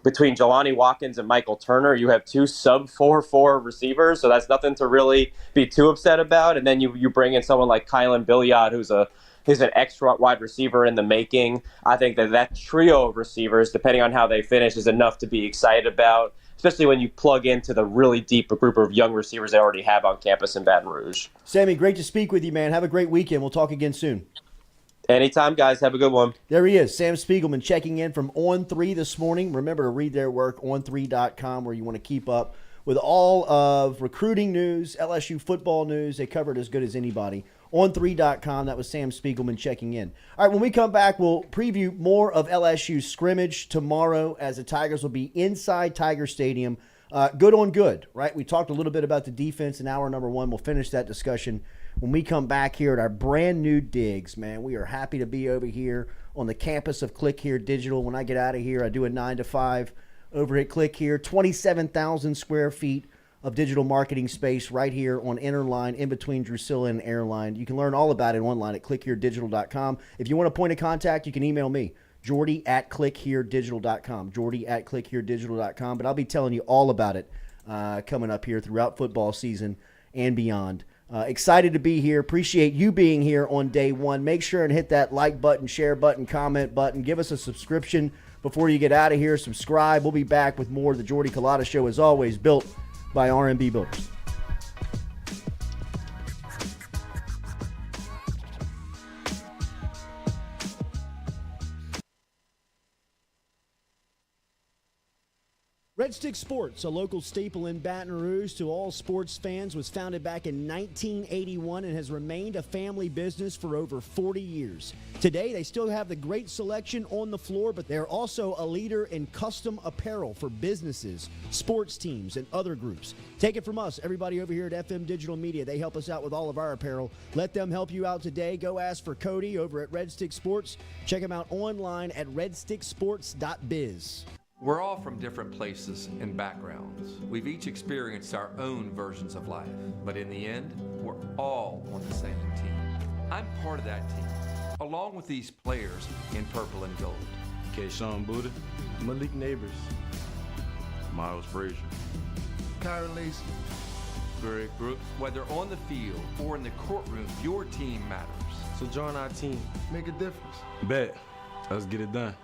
between Jelani Watkins and Michael Turner, you have 2 sub-4.4 receivers, so that's nothing to really be too upset about. And then you bring in someone like Kylan Billiard, who's an extra wide receiver in the making. I think that trio of receivers, depending on how they finish, is enough to be excited about, especially when you plug into the really deep group of young receivers they already have on campus in Baton Rouge. Sammy, great to speak with you, man. Have a great weekend. We'll talk again soon. Anytime, guys. Have a good one. There he is, Sam Speigelman, checking in from On3 this morning. Remember to read their work, on3.com, where you want to keep up with all of recruiting news, LSU football news. They cover it as good as anybody. On3.com, that was Sam Speigelman checking in. All right, when we come back, we'll preview more of LSU's scrimmage tomorrow as the Tigers will be inside Tiger Stadium. Good on good, right? We talked a little bit about the defense in hour number 1. We'll finish that discussion when we come back here at our brand new digs, man. We are happy to be over here on the campus of Click Here Digital. When I get out of here, I do a 9 to 5 over at Click Here. 27,000 square feet of digital marketing space right here on Interline in between Drusilla and Airline. You can learn all about it online at clickheredigital.com. If you want a point of contact, you can email me, Jordy@clickheredigital.com, Jordy@clickheredigital.com. But I'll be telling you all about it coming up here throughout football season and beyond. Excited to be here. Appreciate you being here on day one. Make sure and hit that like button, share button, comment button. Give us a subscription before you get out of here. Subscribe. We'll be back with more of the Jordy Culotta Show, as always, built by R&B Builders. Red Stick Sports, a local staple in Baton Rouge to all sports fans, was founded back in 1981 and has remained a family business for over 40 years. Today, they still have the great selection on the floor, but they're also a leader in custom apparel for businesses, sports teams, and other groups. Take it from us, everybody over here at FM Digital Media. They help us out with all of our apparel. Let them help you out today. Go ask for Cody over at Red Stick Sports. Check them out online at redsticksports.biz. We're all from different places and backgrounds. We've each experienced our own versions of life, but in the end, we're all on the same team. I'm part of that team, along with these players in purple and gold. Kayshawn Buddha, Malik Neighbors, Miles Frazier, Kyron Lacey, Greg Brooks. Whether on the field or in the courtroom, your team matters. So join our team, make a difference. Bet. Let's get it done.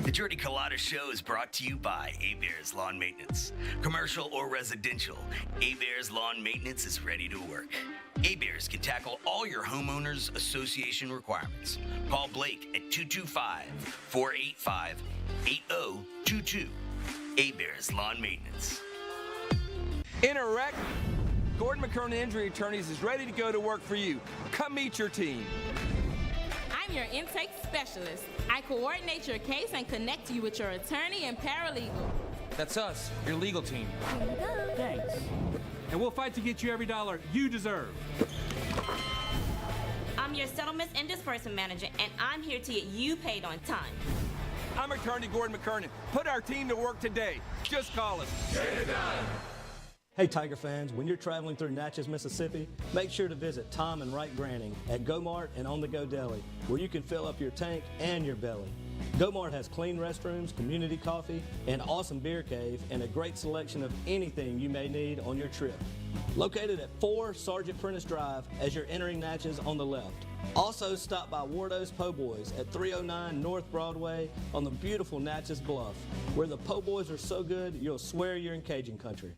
The Jordy Culotta Show is brought to you by A-Bears Lawn Maintenance. Commercial or residential, A-Bears Lawn Maintenance is ready to work. A-Bears can tackle all your homeowners association requirements. Call Blake at 225-485-8022. A-Bears Lawn Maintenance. In a wreck, Gordon McKernan Injury Attorneys is ready to go to work for you. Come meet your team. I'm your intake specialist. I coordinate your case and connect you with your attorney and paralegal. That's us, your legal team. Thanks. And we'll fight to get you every dollar you deserve. I'm your settlements and disbursement manager, and I'm here to get you paid on time. I'm attorney Gordon McKernan. Put our team to work today. Just call us. Get it done. Hey Tiger fans, when you're traveling through Natchez, Mississippi, make sure to visit Tom and Wright Granning at Go Mart and On The Go Deli, where you can fill up your tank and your belly. Go Mart has clean restrooms, community coffee, an awesome beer cave, and a great selection of anything you may need on your trip. Located at 4 Sergeant Prentice Drive as you're entering Natchez on the left. Also stop by Wardo's Po' Boys at 309 North Broadway on the beautiful Natchez Bluff, where the Po' Boys are so good you'll swear you're in Cajun country.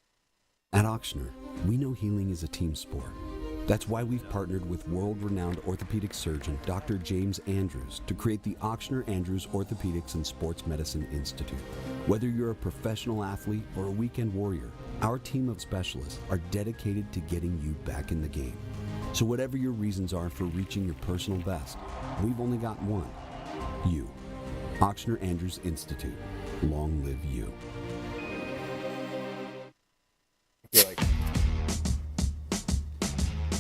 At Ochsner, we know healing is a team sport. That's why we've partnered with world-renowned orthopedic surgeon Dr. James Andrews to create the Ochsner Andrews Orthopedics and Sports Medicine Institute. Whether you're a professional athlete or a weekend warrior, our team of specialists are dedicated to getting you back in the game. So whatever your reasons are for reaching your personal best, we've only got one: you. Ochsner Andrews Institute. Long live you.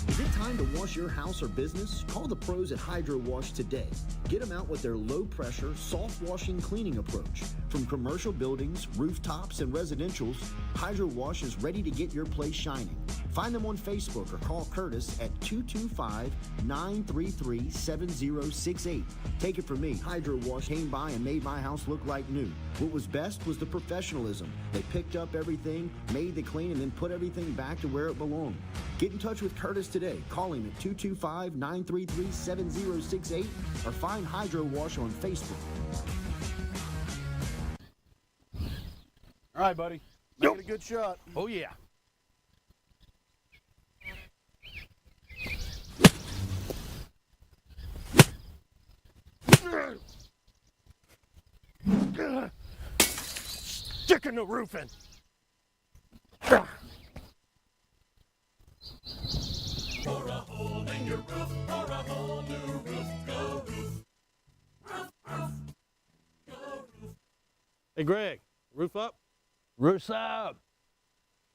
Is it time to wash your house or business? Call the pros at Hydro Wash today. Get them out with their low-pressure, soft-washing cleaning approach. From commercial buildings, rooftops, and residentials, Hydro Wash is ready to get your place shining. Find them on Facebook or call Curtis at 225-933-7068. Take it from me, Hydro Wash came by and made my house look like new. What was best was the professionalism. They picked up everything, made the clean, and then put everything back to where it belonged. Get in touch with Curtis today. Call him at 225-933-7068 or find Hydro Wash on Facebook. All right, buddy. Make it a good shot. Oh, yeah. Sticking the roof in. For a hole in your roof, for a whole new roof, go roof. Roof, roof, go roof. Hey, Greg, roof up? Roofs up.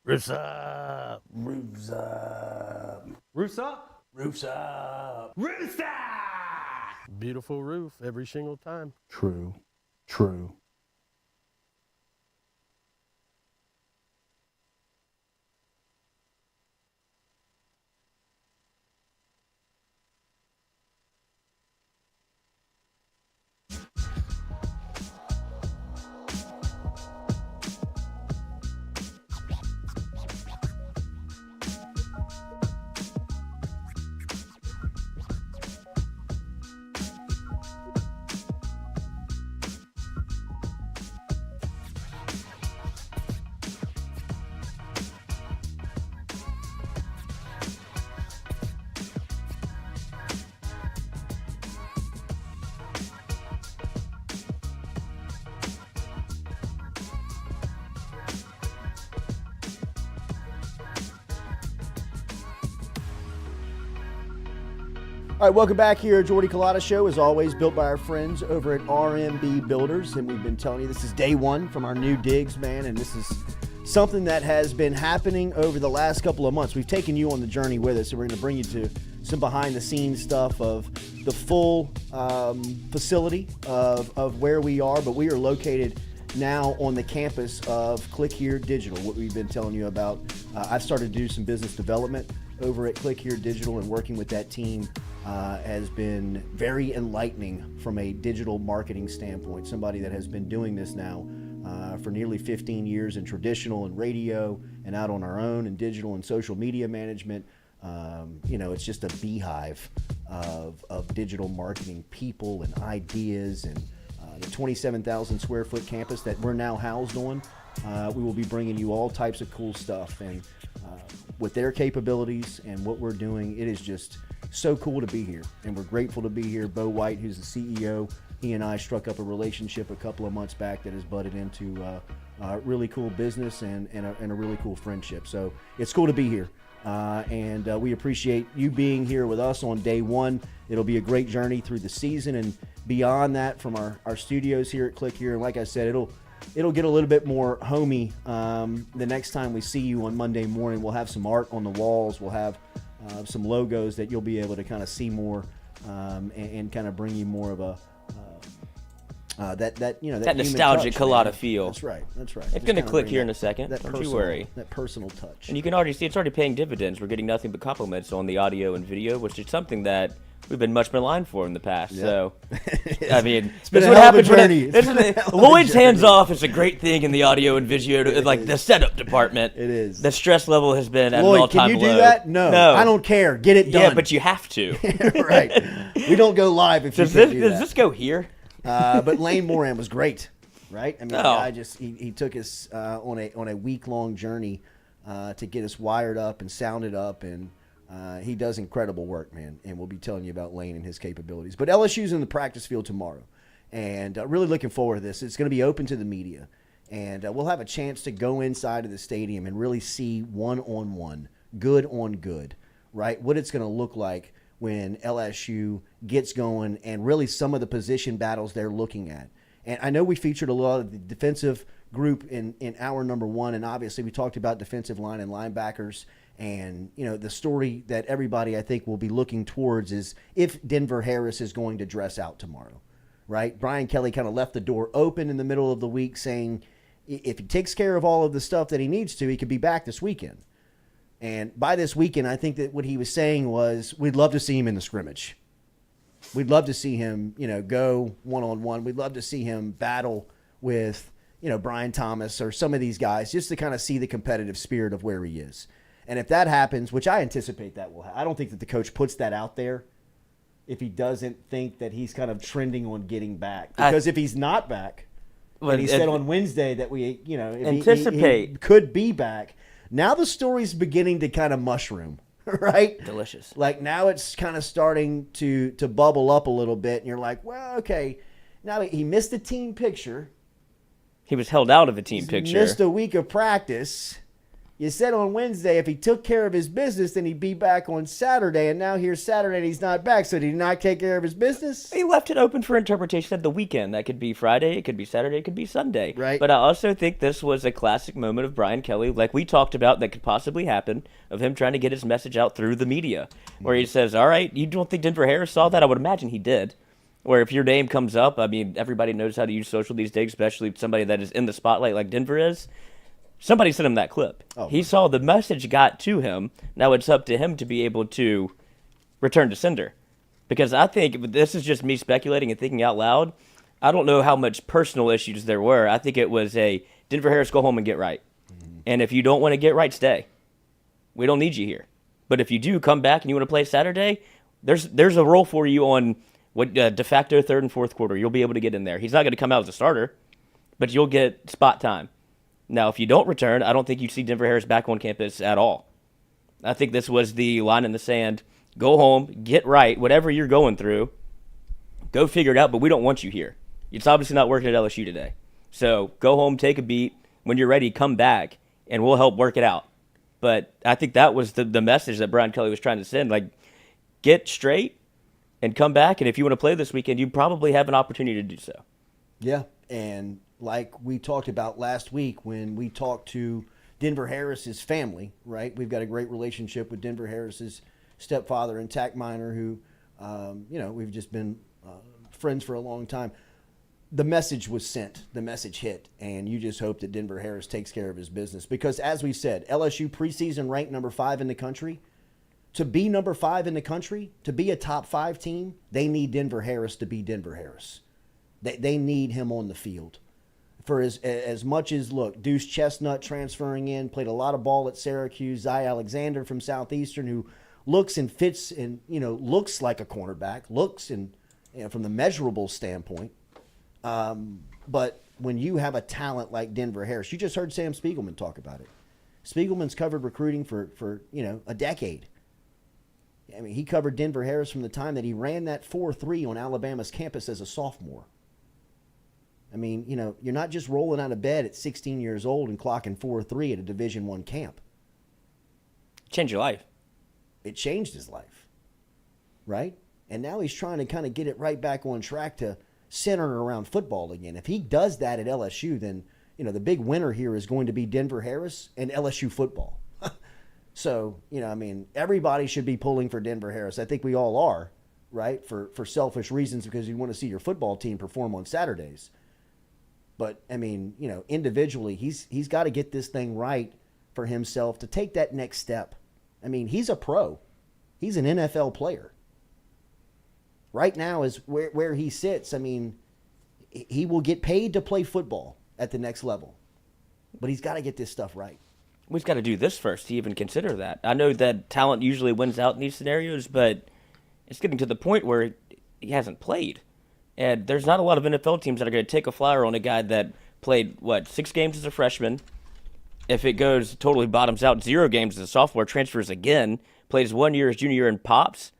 Roofs up. Roofs up. Roofs up? Roofs up. Roofs up! Beautiful roof every single time. True. True. All right, welcome back here. Jordy Culotta Show, as always, built by our friends over at RMB Builders. And we've been telling you this is day one from our new digs, man. And this is something that has been happening over the last couple of months. We've taken you on the journey with us, and we're going to bring you to some behind-the-scenes stuff of the full facility of where we are. But we are located now on the campus of Click Here Digital, what we've been telling you about. I've started to do some business development over at Click Here Digital, and working with that team has been very enlightening from a digital marketing standpoint. Somebody that has been doing this now for nearly 15 years in traditional and radio and out on our own and digital and social media management. It's just a beehive of digital marketing people and ideas, and the 27,000 square foot campus that we're now housed on. We will be bringing you all types of cool stuff, and with their capabilities and what we're doing, it is just so cool to be here, and we're grateful to be here. Bo White, who's the CEO, he and I struck up a relationship a couple of months back that has budded into really cool business and a really cool friendship. So it's cool to be here, and we appreciate you being here with us on day one. It'll be a great journey through the season and beyond that from our studios here at Click Here. And like I said, it'll get a little bit more homey the next time we see you on Monday morning. We'll have some art on the walls. We'll have some logos that you'll be able to kind of see more and kind of bring you more of a that nostalgic Culotta feel. That's right. It's going to click here in a second. Don't you worry. That personal touch. And you can already see it's already paying dividends. We're getting nothing but compliments on the audio and video, which is something that we've been much maligned for in the past. Yeah. So, I mean, that's what happens when Lloyd's hands off is a great thing in the audio and video, like the setup department. It is. The stress level has been at Lloyd, an all-time can you low. do that? No, I don't care. Get it done. Yeah, but you have to. Right. We don't go live if you can't do that. Does this go here? But Lane Moran was great, right? I mean, the guy he took us on a week-long journey to get us wired up and sounded up, and he does incredible work, man. And we'll be telling you about Lane and his capabilities. But LSU's in the practice field tomorrow, and really looking forward to this. It's going to be open to the media, and we'll have a chance to go inside of the stadium and really see one-on-one, good on good, right? What it's going to look like when LSU gets going, and really some of the position battles they're looking at. And I know we featured a lot of the defensive group in hour number one, and obviously we talked about defensive line and linebackers. And, the story that everybody, I think, will be looking towards is if Denver Harris is going to dress out tomorrow, right? Brian Kelly kind of left the door open in the middle of the week, saying if he takes care of all of the stuff that he needs to, he could be back this weekend. And by this weekend, I think that what he was saying was we'd love to see him in the scrimmage. We'd love to see him, go one-on-one. We'd love to see him battle with, Brian Thomas or some of these guys, just to kind of see the competitive spirit of where he is. And if that happens, which I anticipate that will happen, I don't think that the coach puts that out there if he doesn't think that he's kind of trending on getting back. Because if he's not back, and he said on Wednesday that he could be back, now the story's beginning to kind of mushroom, right? Delicious. Like now it's kind of starting to bubble up a little bit, and you're like, well, okay. Now he missed a team picture. He was held out of a team picture. Missed a week of practice. You said on Wednesday if he took care of his business, then he'd be back on Saturday, and now here's Saturday and he's not back. So did he not take care of his business? He left it open for interpretation at the weekend. That could be Friday, it could be Saturday, it could be Sunday. Right. But I also think this was a classic moment of Brian Kelly, like we talked about, that could possibly happen, of him trying to get his message out through the media, where he says, all right, you don't think Denver Harris saw that? I would imagine he did. where if your name comes up, I mean, everybody knows how to use social these days, especially somebody that is in the spotlight like Denver is. Somebody sent him that clip. He saw the message got to him. Now it's up to him to be able to return to sender. Because I think, this is just me speculating and thinking out loud, I don't know how much personal issues there were. I think it was a, Denver Harris, go home and get right. And if you don't want to get right, stay. We don't need you here. But if you do come back and you want to play Saturday, there's a role for you on what de facto third and fourth quarter. You'll be able to get in there. He's not going to come out as a starter, but you'll get spot time. Now, if you don't return, I don't think you see Denver Harris back on campus at all. I think this was the line in the sand. Go home, get right, whatever you're going through, go figure it out, but we don't want you here. It's obviously not working at LSU today. So go home, take a beat. When you're ready, come back, and we'll help work it out. But I think that was the message that Brian Kelly was trying to send. Like, get straight and come back, and if you want to play this weekend, you probably have an opportunity to do so. Yeah, and like we talked about last week when we talked to Denver Harris's family, right? We've got a great relationship with Denver Harris's stepfather and Tack Miner, who, we've just been friends for a long time. The message was sent, the message hit, and you just hope that Denver Harris takes care of his business. Because as we said, LSU preseason ranked number 5 in the country. To be number 5 in the country, to be a top 5 team, they need Denver Harris to be Denver Harris. They need him on the field. For as much as, look, Deuce Chestnut transferring in, played a lot of ball at Syracuse, Zy Alexander from Southeastern, who looks and fits and, looks like a cornerback, looks and from the measurable standpoint. But when you have a talent like Denver Harris, you just heard Sam Speigelman talk about it. Spiegelman's covered recruiting for a decade. I mean, he covered Denver Harris from the time that he ran that 4.3 on Alabama's campus as a sophomore. I mean, you're not just rolling out of bed at 16 years old and clocking 4.3 at a Division I camp. Change your life. It changed his life, right? And now he's trying to kind of get it right back on track to center around football again. If he does that at LSU, then, the big winner here is going to be Denver Harris and LSU football. So, everybody should be pulling for Denver Harris. I think we all are, right? For selfish reasons, because you want to see your football team perform on Saturdays. But, individually, he's got to get this thing right for himself to take that next step. He's a pro. He's an NFL player. Right now is where he sits. He will get paid to play football at the next level. But he's got to get this stuff right. We've got to do this first to even consider that. I know that talent usually wins out in these scenarios, but it's getting to the point where he hasn't played. And there's not a lot of NFL teams that are going to take a flyer on a guy that played, 6 games as a freshman. If it goes totally bottoms out, 0 games as a sophomore, transfers again, plays 1 year as junior year and pops.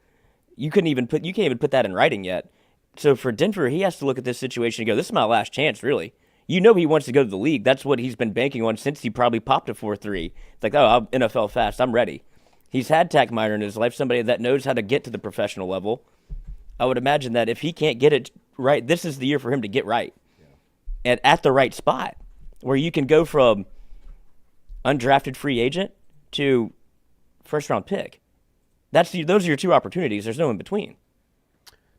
You can't even put that in writing yet. So for Denver, he has to look at this situation and go, this is my last chance, really. He wants to go to the league. That's what he's been banking on since he probably popped a 4.3. It's like, I'm NFL fast. I'm ready. He's had Tack Miner in his life, somebody that knows how to get to the professional level. I would imagine that if he can't get it right, this is the year for him to get right. Yeah. And at the right spot, where you can go from undrafted free agent to first-round pick. Those are your 2 opportunities. There's no in between.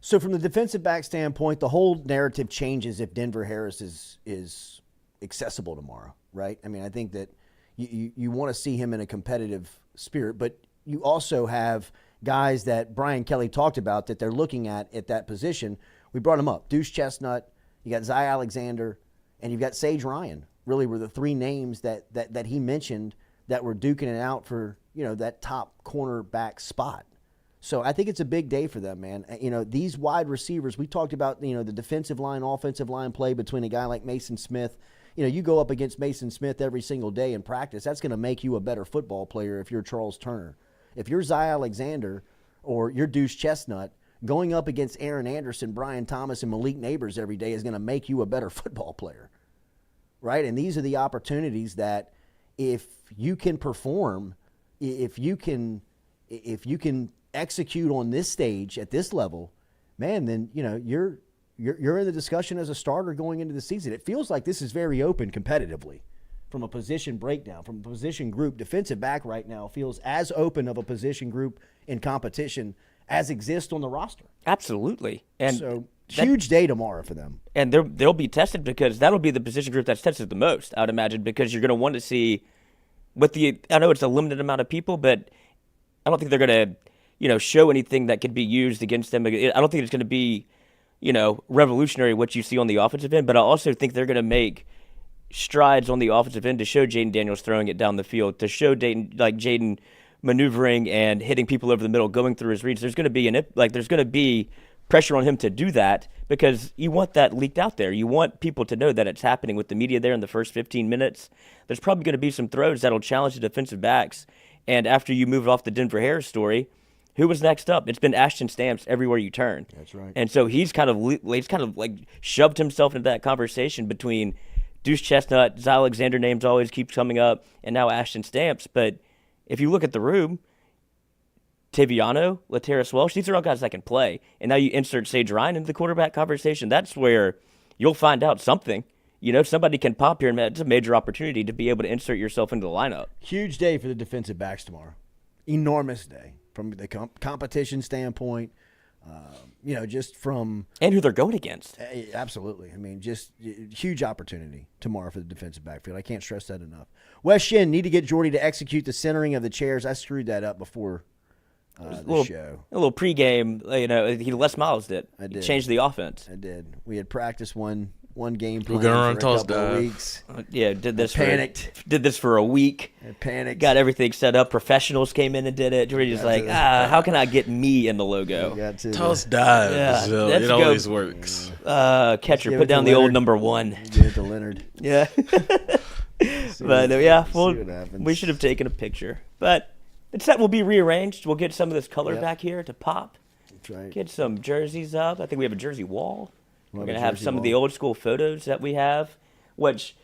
So from the defensive back standpoint, the whole narrative changes if Denver Harris is accessible tomorrow, right? I think that you want to see him in a competitive spirit, but you also have guys that Brian Kelly talked about that they're looking at that position. We brought him up. Deuce Chestnut, you got Zy Alexander, and you've got Sage Ryan. Really were the 3 names that he mentioned that were duking it out for, that top cornerback spot. So I think it's a big day for them, man. These wide receivers, we talked about, the defensive line, offensive line play between a guy like Mason Smith. You go up against Mason Smith every single day in practice. That's going to make you a better football player if you're Charles Turner. If you're Zy Alexander or you're Deuce Chestnut, going up against Aaron Anderson, Brian Thomas, and Malik Neighbors every day is going to make you a better football player, right? And these are the opportunities that if you can perform, if you can execute on this stage at this level, man, then you're in the discussion as a starter going into the season. It feels like this is very open competitively from a position breakdown, from a position group. Defensive back right now feels as open of a position group in competition as exists on the roster. Absolutely. And so huge day tomorrow for them. And they'll be tested because that'll be the position group that's tested the most, I would imagine, because you're going to want to see I know it's a limited amount of people, but I don't think they're going to, show anything that could be used against them. I don't think it's going to be, revolutionary what you see on the offensive end, but I also think they're going to make strides on the offensive end to show Jaden Daniels throwing it down the field, to show Jaden maneuvering and hitting people over the middle, going through his reads. There's going to be pressure on him to do that because you want that leaked out there. You want people to know that it's happening with the media there in the first 15 minutes. There's probably going to be some throws that'll challenge the defensive backs. And after you move off the Denver Harris story, who was next up? It's been Ashton Stamps everywhere you turn. That's right. And so he's kind of shoved himself into that conversation between Deuce Chestnut, Zy Alexander names always keep coming up, and now Ashton Stamps. But if you look at the room, Taviano, Laterras Welsh, these are all guys that can play. And now you insert Sage Ryan into the quarterback conversation. That's where you'll find out something. Somebody can pop here, and it's a major opportunity to be able to insert yourself into the lineup. Huge day for the defensive backs tomorrow. Enormous day from the competition standpoint. Just from... And who they're going against. Absolutely. Just huge opportunity tomorrow for the defensive backfield. I can't stress that enough. Wes Shin, need to get Jordy to execute the centering of the chairs. I screwed that up before the show. A little pregame, he Les Miles did. I did. He changed the offense. I did. We had practiced one game plan We're gonna run for a toss couple of dive. weeks. Did this panicked. for a week. I panicked. Got everything set up. Professionals came in and did it. Jordy's like, how can I get me in the logo? Toss dive. Yeah, So let's it go. always works. Catcher, give put it to down the old Leonard. number 1. Give it to Leonard. Yeah. See But what happens. we should have taken a picture. But the set will be rearranged. We'll get some of this color back here to pop. That's right. Get some jerseys up. I think we have a jersey wall. We'll We're have going a to have jersey some of wall. the old school photos that we have, which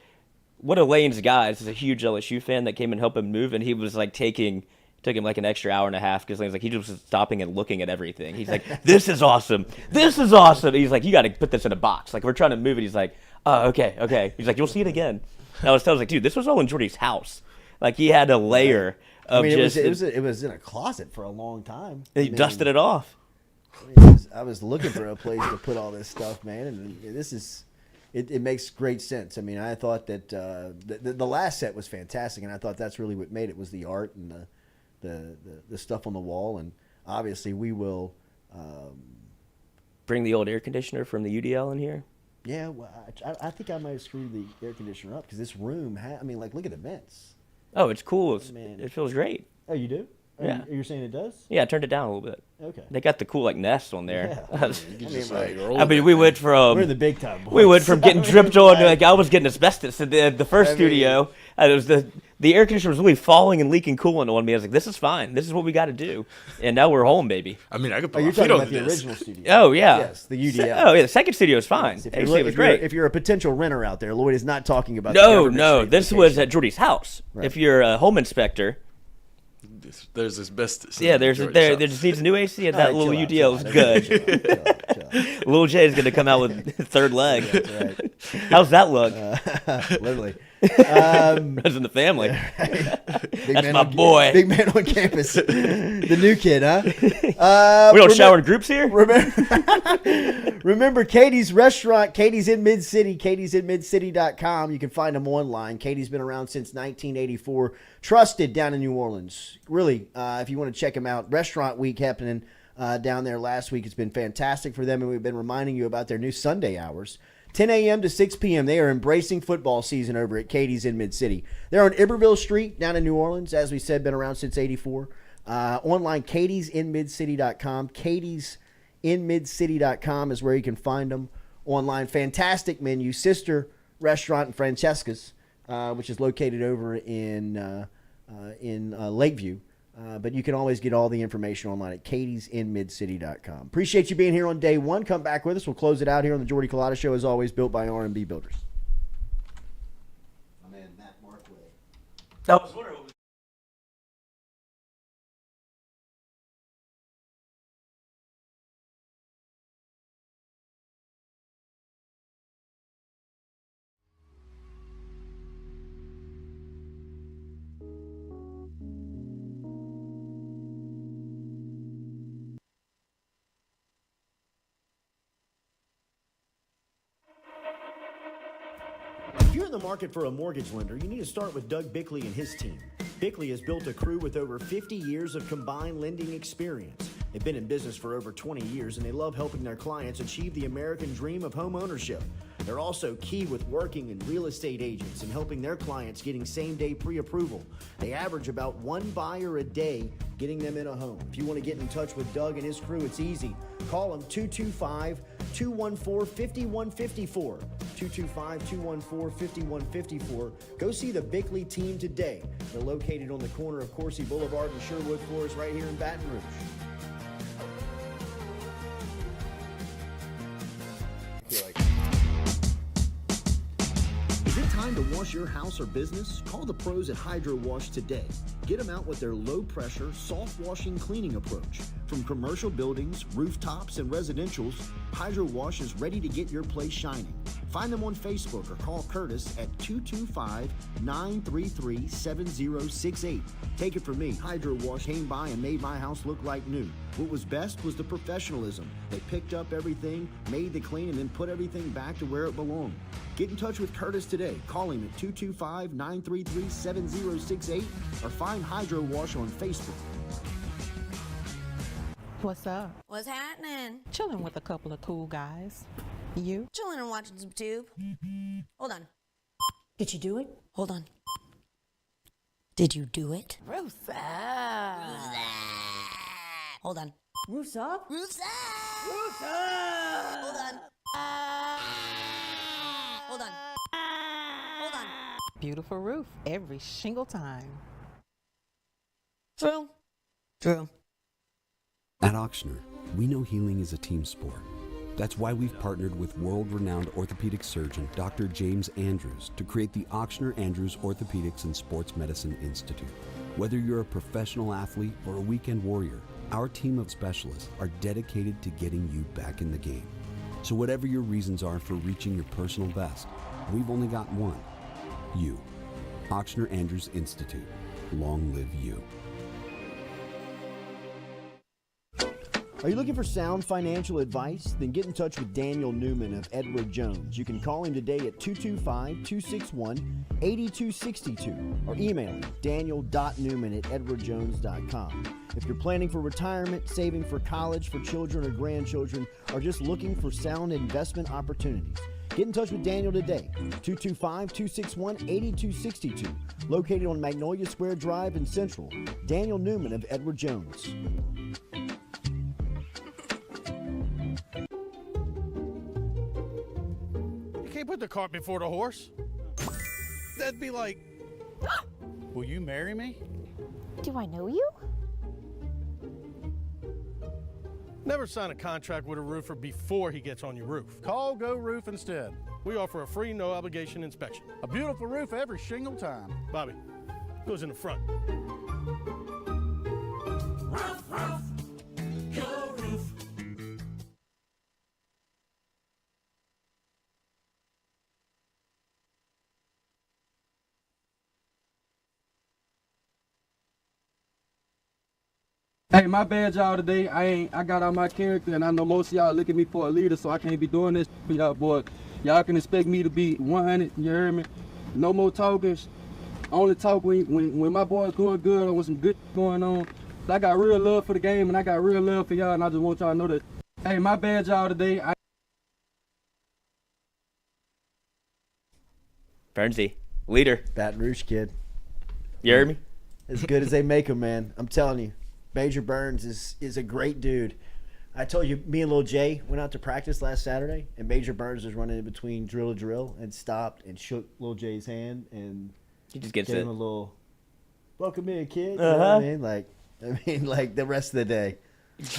one of Lane's guys is a huge LSU fan that came and helped him move, and he was took him like an extra hour and a half because Lane's he just was stopping and looking at everything. He's like, this is awesome. This is awesome. He's like, you got to put this in a box. We're trying to move it. He's like, oh, okay. He's like, you'll see it again. And I was like, dude, this was all in Jordy's house. He had a layer of it was in a closet for a long time. He dusted it off. I was looking for a place to put all this stuff, man, and it makes great sense. I thought that the last set was fantastic, and I thought that's really what made it was the art and the stuff on the wall, and obviously we will bring the old air conditioner from the UDL in here. Yeah, well, I think I might have screwed the air conditioner up because this room look at the vents. Oh, it's cool. It feels great. Oh, you do? Yeah. You're saying it does? Yeah, I turned it down a little bit. Okay. They got the cool nests on there. Yeah. We went from we're the big time boys. We went from getting dripped on I was getting asbestos in the first studio. And it was the air conditioner was really falling and leaking coolant on me. I was like, this is fine. This is what we got to do. And now we're home, baby. I could put you're my feet talking on about the this. original studio. Oh yeah. Yes, the UDL. The second studio is fine. Yes, Actually, it was great. If you're a potential renter out there, Lloyd is not talking about. No. This was at Jordy's house. Right. If you're a home inspector. There's asbestos. Yeah, there just needs a new AC, and that little UDL is good. Little J is going to come out with third leg. That's right. How's that look? Literally. Runs in the family. That's my boy. Big man on campus. The new kid, huh? We don't shower in groups here? Remember Katie's Restaurant, Katie's in Mid-City, katie'sinmidcity.com. You can find them online. Katie's been around since 1984. Trusted down in New Orleans. Really, if you want to check them out. Restaurant Week happening down there last week. It's been fantastic for them, and we've been reminding you about their new Sunday hours. 10 a.m. to 6 p.m. They are embracing football season over at Katie's in Mid-City. They're on Iberville Street down in New Orleans. As we said, been around since 84. Online, katie'sinmidcity.com. katie'sinmidcity.com is where you can find them online. Fantastic menu. Sister Restaurant in Francesca's, which is located over in Lakeview. But you can always get all the information online at katie'sinmidcity.com. Appreciate you being here on day one. Come back with us. We'll close it out here on the Jordy Culotta Show, as always, built by R&B Builders. My man, Matt Markway. the market for a mortgage lender, you need to start with Doug Bickley and his team. Bickley has built a crew with over 50 years of combined lending experience. They've been in business for over 20 years, and they love helping their clients achieve the American dream of home ownership. They're also key with working in real estate agents and helping their clients getting same-day pre-approval. They average about one buyer a day getting them in a home. If you want to get in touch with Doug and his crew, it's easy. Call them 225-214-5154. 225-214-5154. Go see the Bickley team today. They're located on the corner of Coursey Boulevard and Sherwood Forest right here in Baton Rouge. Is it time to wash your house or business? Call the pros at Hydro Wash today. Get them out with their low-pressure, soft-washing cleaning approach. From commercial buildings, rooftops, and residentials, Hydro Wash is ready to get your place shining. Find them on Facebook or call Curtis at 225-933-7068. Take it from me, Hydro Wash came by and made my house look like new. What was best was the professionalism. They picked up everything, made the clean, and then put everything back to where it belonged. Get in touch with Curtis today. Call him at 225-933-7068 or find Hydro Wash on Facebook. What's up? What's happening? Chilling with a couple of cool guys. You? Chilling and watching some tube. Hold on. Did you do it? Hold on. Did you do it? Roof's up. Hold on. Roof's up. Roof's up. Roof's up. Hold on. Hold on. Hold on. Beautiful roof every single time. True. True. At Ochsner, we know healing is a team sport. That's why we've partnered with world-renowned orthopedic surgeon Dr. James Andrews to create the Ochsner Andrews Orthopedics and Sports Medicine Institute. Whether you're a professional athlete or a weekend warrior, our team of specialists are dedicated to getting you back in the game. So whatever your reasons are for reaching your personal best, we've only got one. You. Ochsner Andrews Institute. Long live you. Are you looking for sound financial advice? Then get in touch with Daniel Newman of Edward Jones. You can call him today at 225-261-8262 or email him daniel.newman@edwardjones.com. If you're planning for retirement, saving for college, for children or grandchildren, or just looking for sound investment opportunities, get in touch with Daniel today, 225-261-8262, located on Magnolia Square Drive in Central. Daniel Newman of Edward Jones. You can't put the cart before the horse. That'd be like, will you marry me? Do I know you? Never sign a contract with a roofer before he gets on your roof. Call Go Roof instead. We offer a free, no-obligation inspection. A beautiful roof every shingle time. Bobby, goes in the front. Roof, roof, Go Roof. Hey, my bad, y'all, today. I got out my character, and I know most of y'all look at me for a leader, so I can't be doing this for y'all, boy. Y'all can expect me to be 100, you heard me? No more talking. Only talk when my boy's going good or with some good going on. I got real love for the game, and I got real love for y'all, and I just want y'all to know that. Hey, my bad, y'all, today. Bernsey, leader. Baton Rouge kid. You heard me? As good as they make them, man. I'm telling you. Major Burns is a great dude. I told you, me and Lil Jay went out to practice last Saturday, and Major Burns was running in between drill to drill and stopped and shook Lil Jay's hand and he just gets gave it. him a little, welcome in, kid. You know what I mean? Like the rest of the day.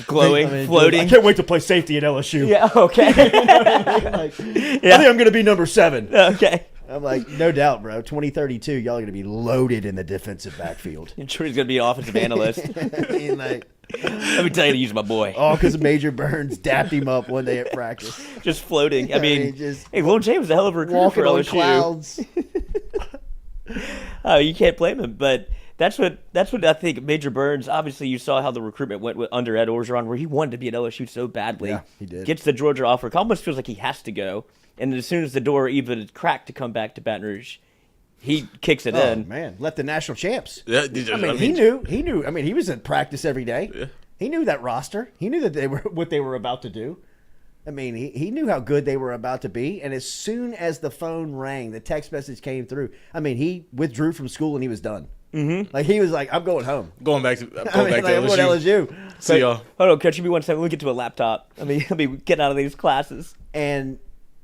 Glowing, floating. I can't wait to play safety at LSU. Yeah, okay. You know what I mean? I think I'm going to be number 7. Okay. I'm like, no doubt, bro. 2032, y'all are going to be loaded in the defensive backfield. I'm sure he's going to be an offensive analyst. I mean, like, let me tell you to use my boy. All because Major Burns dapped him up one day at practice. Just floating. I mean, just hey, Lil Jay was a hell of a recruiter for LSU. Clouds. Oh, you can't blame him, but that's what I think. Major Burns. Obviously, you saw how the recruitment went under Ed Orgeron, where he wanted to be at LSU so badly. Yeah, he did. Gets the Georgia offer. Almost feels like he has to go. And as soon as the door even cracked to come back to Baton Rouge, he kicks it Oh in. man, let the national champs. Yeah, He knew. I mean, he was in practice every day. Yeah. He knew that roster. He knew that they were what they were about to do. I mean, he knew how good they were about to be. And as soon as the phone rang, the text message came through. I mean, he withdrew from school and he was done. Mm-hmm. Like he was like, I'm going home. I'm going to LSU. See y'all. Hold on, coach. Give me 1 second. Let me get to a laptop. Let me get out of these classes. And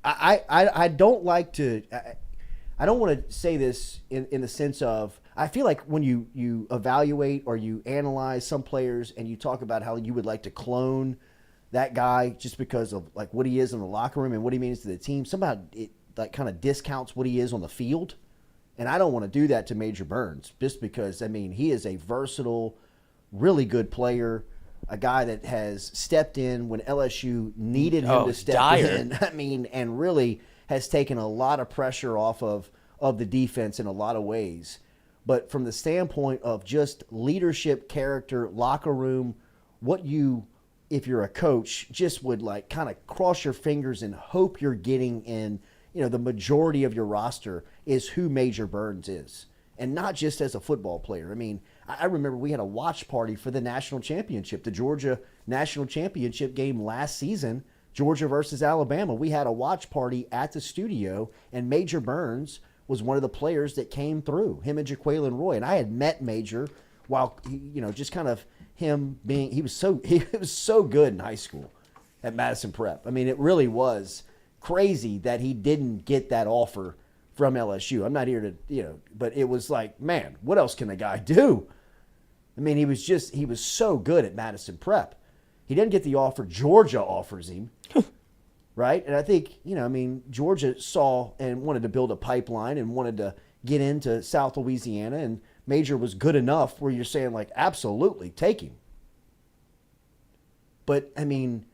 I don't like to. I don't want to say this in the sense of I feel like when you evaluate or you analyze some players and you talk about how you would like to clone that guy just because of like what he is in the locker room and what he means to the team, somehow it like kind of discounts what he is on the field. And I don't want to do that to Major Burns just because, I mean, he is a versatile, really good player, a guy that has stepped in when LSU needed him to step in. I mean, and really has taken a lot of pressure off of the defense in a lot of ways. But from the standpoint of just leadership, character, locker room, what you, if you're a coach, just would like kind of cross your fingers and hope you're getting in, you know, the majority of your roster is who Major Burns is. And not just as a football player. I mean, I remember we had a watch party for the national championship, the Georgia national championship game last season, Georgia versus Alabama. We had a watch party at the studio, and Major Burns was one of the players that came through, him and Jaquelin Roy. And I had met Major while, you know, just kind of him being, he was so good in high school at Madison Prep. I mean, it really was crazy that he didn't get that offer from LSU. I'm not here to, you know, but it was like, man, what else can a guy do? I mean, he was so good at Madison Prep. He didn't get the offer. Georgia offers him, right? And I think, you know, I mean, Georgia saw and wanted to build a pipeline and wanted to get into South Louisiana, and Major was good enough where you're saying, like, absolutely, take him. But, I mean,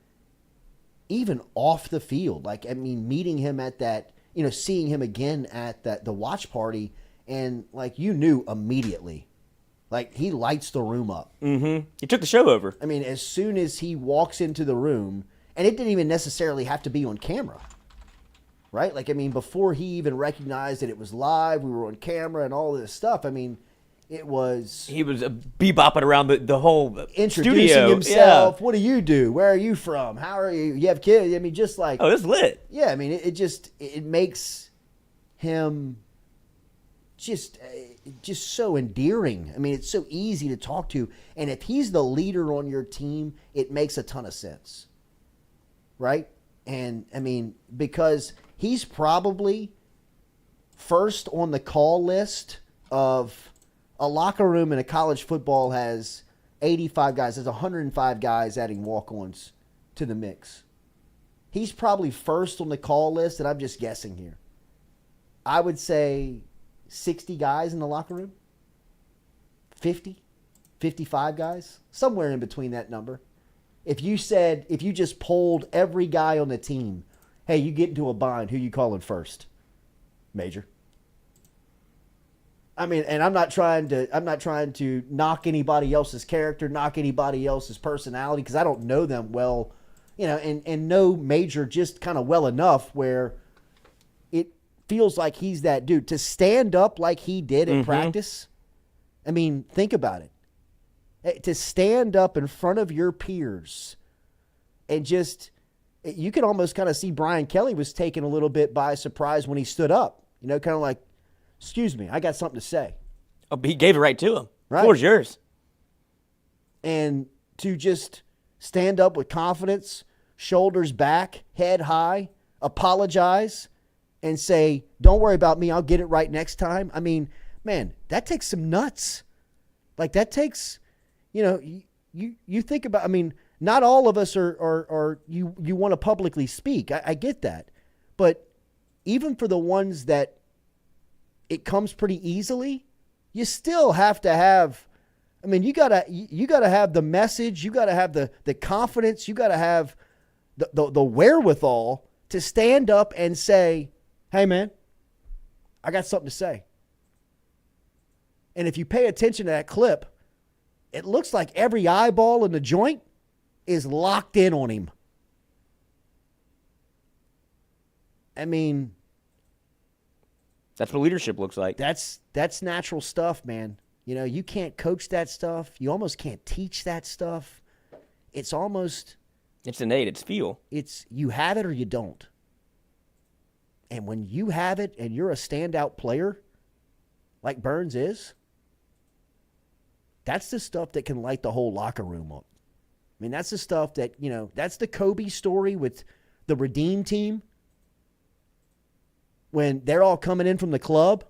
even off the field, like, I mean, meeting him at that, you know, seeing him again at the watch party, and, like, you knew immediately. Like, he lights the room up. Mm-hmm. He took the show over. I mean, as soon as he walks into the room, and it didn't even necessarily have to be on camera, right? Like, I mean, before he even recognized that it was live, we were on camera and all this stuff, I mean, it was... He was bebopping around the whole introducing studio. himself. Yeah. What do you do? Where are you from? How are you? You have kids? I mean, just like... Oh, it's lit. Yeah, I mean, it makes him just so endearing. I mean, it's so easy to talk to. And if he's the leader on your team, it makes a ton of sense. Right? And, I mean, because he's probably first on the call list of... A locker room in a college football has 85 guys. There's 105 guys adding walk-ons to the mix. He's probably first on the call list, and I'm just guessing here. I would say 60 guys in the locker room. 50, 55 guys. Somewhere in between that number. If you just polled every guy on the team, hey, you get into a bind, who you calling first? Major. I mean, and I'm not trying to knock anybody else's character, knock anybody else's personality, because I don't know them well, you know, and know Major just kind of well enough where it feels like he's that dude. To stand up like he did in practice, I mean, think about it. To stand up in front of your peers and just, you can almost kind of see Brian Kelly was taken a little bit by surprise when he stood up, you know, kind of like, excuse me, I got something to say. Oh, but he gave it right to him. Right. Floor's yours. And to just stand up with confidence, shoulders back, head high, apologize, and say, don't worry about me, I'll get it right next time. I mean, man, that takes some nuts. Like, that takes, you know, you think about, I mean, not all of us are you want to publicly speak. I get that. But even for the ones that it comes pretty easily, you still have to have, I mean, you gotta have the message, you gotta have the confidence, you gotta have the wherewithal to stand up and say, hey man, I got something to say. And if you pay attention to that clip, it looks like every eyeball in the joint is locked in on him. I mean, that's what leadership looks like. That's natural stuff, man. You know, you can't coach that stuff. You almost can't teach that stuff. It's innate. It's feel. You have it or you don't. And when you have it and you're a standout player, like Burns is, that's the stuff that can light the whole locker room up. I mean, that's the stuff that, you know, that's the Kobe story with the Redeem team. When they're all coming in from the club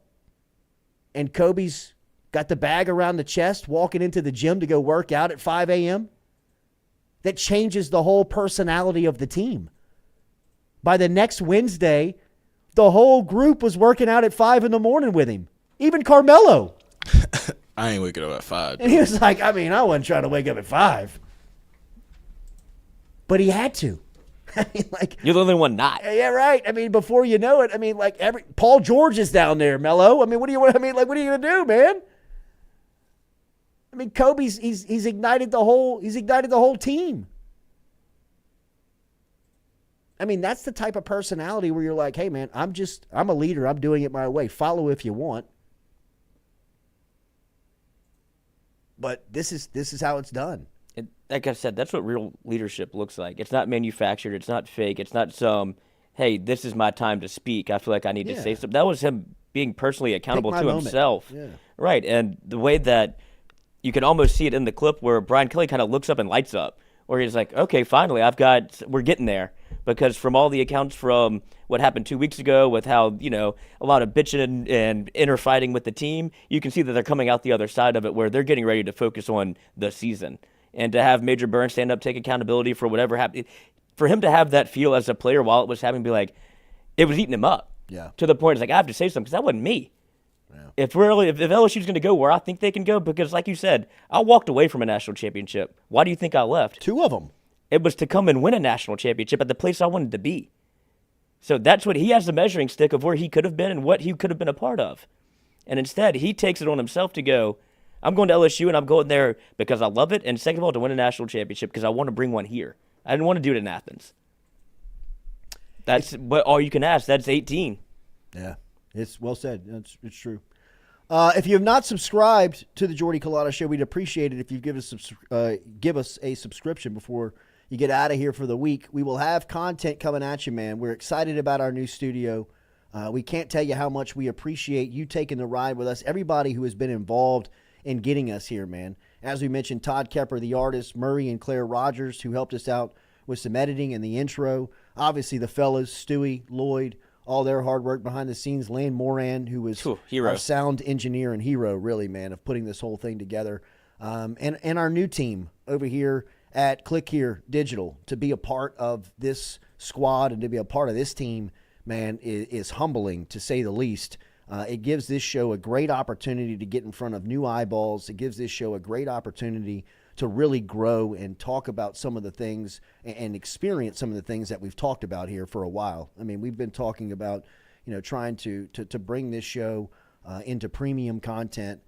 and Kobe's got the bag around the chest walking into the gym to go work out at 5 a.m., that changes the whole personality of the team. By the next Wednesday, the whole group was working out at 5 in the morning with him. Even Carmelo. I ain't waking up at 5. And he was like, I mean, I wasn't trying to wake up at 5. But he had to. I mean, like, you're the only one not. Yeah, right. I mean, before you know it, I mean, like Paul George is down there, Melo. I mean, what are you gonna do, man? I mean, Kobe's he's ignited the whole team. I mean, that's the type of personality where you're like, hey man, I'm a leader, I'm doing it my way. Follow if you want. But this is how it's done. Like I said, that's what real leadership looks like. It's not manufactured. It's not fake. It's not some, hey, this is my time to speak. I feel like I need to say something. That was him being personally accountable to himself. Yeah. Right. And the way that you can almost see it in the clip where Brian Kelly kind of looks up and lights up, where he's like, okay, finally, we're getting there. Because from all the accounts from what happened 2 weeks ago with how, you know, a lot of bitching and inner fighting with the team, you can see that they're coming out the other side of it where they're getting ready to focus on the season. And to have Major Burns stand up, take accountability for whatever happened, for him to have that feel as a player while it was happening, be like, it was eating him up. Yeah. To the point, it's like, I have to say something because that wasn't me. Yeah. If LSU's going to go where I think they can go, because like you said, I walked away from a national championship. Why do you think I left? 2 of them. It was to come and win a national championship at the place I wanted to be. So that's what he has the measuring stick of where he could have been and what he could have been a part of. And instead, he takes it on himself to go, I'm going to LSU and I'm going there because I love it. And second of all, to win a national championship because I want to bring one here. I didn't want to do it in Athens. That's but all you can ask. That's 18. Yeah, it's well said. It's true. If you have not subscribed to the Jordy Culotta Show, we'd appreciate it if you give us a subscription before you get out of here for the week. We will have content coming at you, man. We're excited about our new studio. We can't tell you how much we appreciate you taking the ride with us. Everybody who has been involved in getting us here, man. As we mentioned, Todd Kepper, the artist, Murray and Claire Rogers, who helped us out with some editing and the intro. Obviously, the fellas, Stewie, Lloyd, all their hard work behind the scenes. Lane Moran, who was our sound engineer and hero, really, man, of putting this whole thing together. And our new team over here at Click Here Digital, to be a part of this squad and to be a part of this team, man, is humbling, to say the least. It gives this show a great opportunity to get in front of new eyeballs. It gives this show a great opportunity to really grow and talk about some of the things and experience some of the things that we've talked about here for a while. I mean, we've been talking about, you know, trying to bring this show into premium content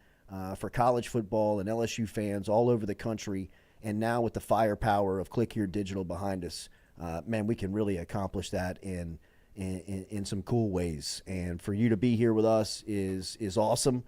for college football and LSU fans all over the country. And now with the firepower of Click Here Digital behind us, man, we can really accomplish that in some cool ways. And for you to be here with us is awesome.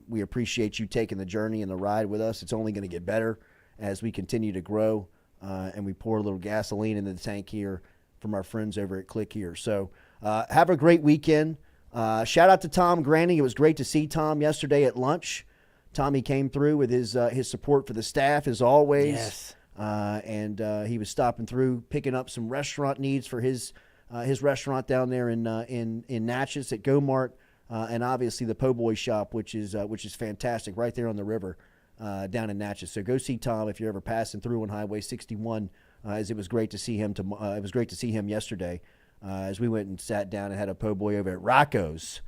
We appreciate you taking the journey and the ride with us. It's only going to get better as we continue to grow and we pour a little gasoline into the tank here from our friends over at Click Here. So have a great weekend. Shout out to Tom Granning. It was great to see Tom yesterday at lunch. Tommy came through with his support for the staff as always. Yes. And he was stopping through, picking up some restaurant needs for his restaurant down there in Natchez at Go-Mart, and obviously the Po' Boy shop, which is fantastic, right there on the river down in Natchez. So go see Tom if you're ever passing through on Highway 61. As it was great to see him. It was great to see him yesterday, as we went and sat down and had a Po' Boy over at Rocco's,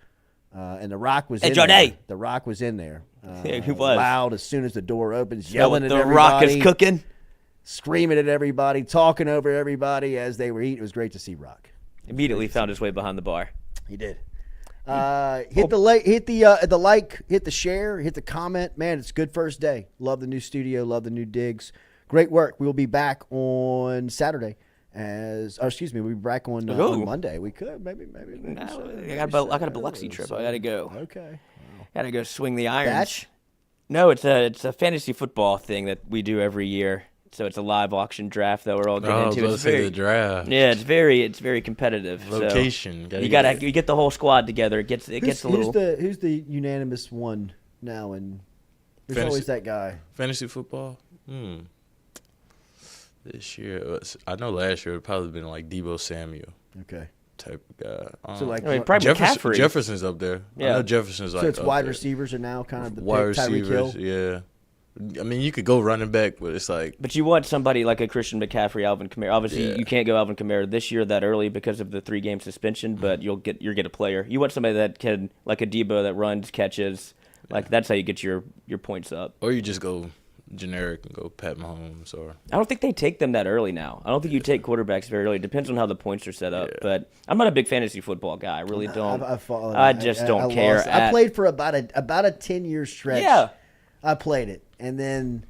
and the Rock was in there. The Rock was in there. Yeah, he was loud as soon as the door opens, yelling at everybody. The Rock is cooking. Screaming at everybody, talking over everybody as they were eating. It was great to see Rock. Immediately found his way behind the bar. He did. Hit the like, hit the share, hit the comment. Man, it's a good first day. Love the new studio, love the new digs. Great work. We'll be back on Saturday we'll be back on Monday. We could maybe. I got a Biloxi trip. I got to go. Okay. Got to go swing the irons. Batch? No, it's a fantasy football thing that we do every year. So it's a live auction draft that we're all getting into. It's the draft. Yeah, it's very competitive. Location. So you get the whole squad together. It gets a little. Who's the unanimous one now? And there's always that guy. Fantasy football. This year, I know last year it would probably been like Debo Samuel. Okay. Type of guy. So probably McCaffrey. Jefferson's up there. Yeah. I know Jefferson's so like. It's wide receivers are now kind of the wide pick. receivers. Tyreek Hill. Yeah. I mean, you could go running back, but it's like. But you want somebody like a Christian McCaffrey, Alvin Kamara. Obviously, you can't go Alvin Kamara this year that early because of the 3-game suspension. But you'll get a player. You want somebody that can, like a Debo that runs, catches. Like that's how you get your points up. Or you just go generic and go Pat Mahomes. Or I don't think they take them that early now. I don't think you take quarterbacks very early. It depends on how the points are set up. But I'm not a big fantasy football guy. I really don't. I just don't care. I played for about a 10-year stretch. Yeah, I played it, and then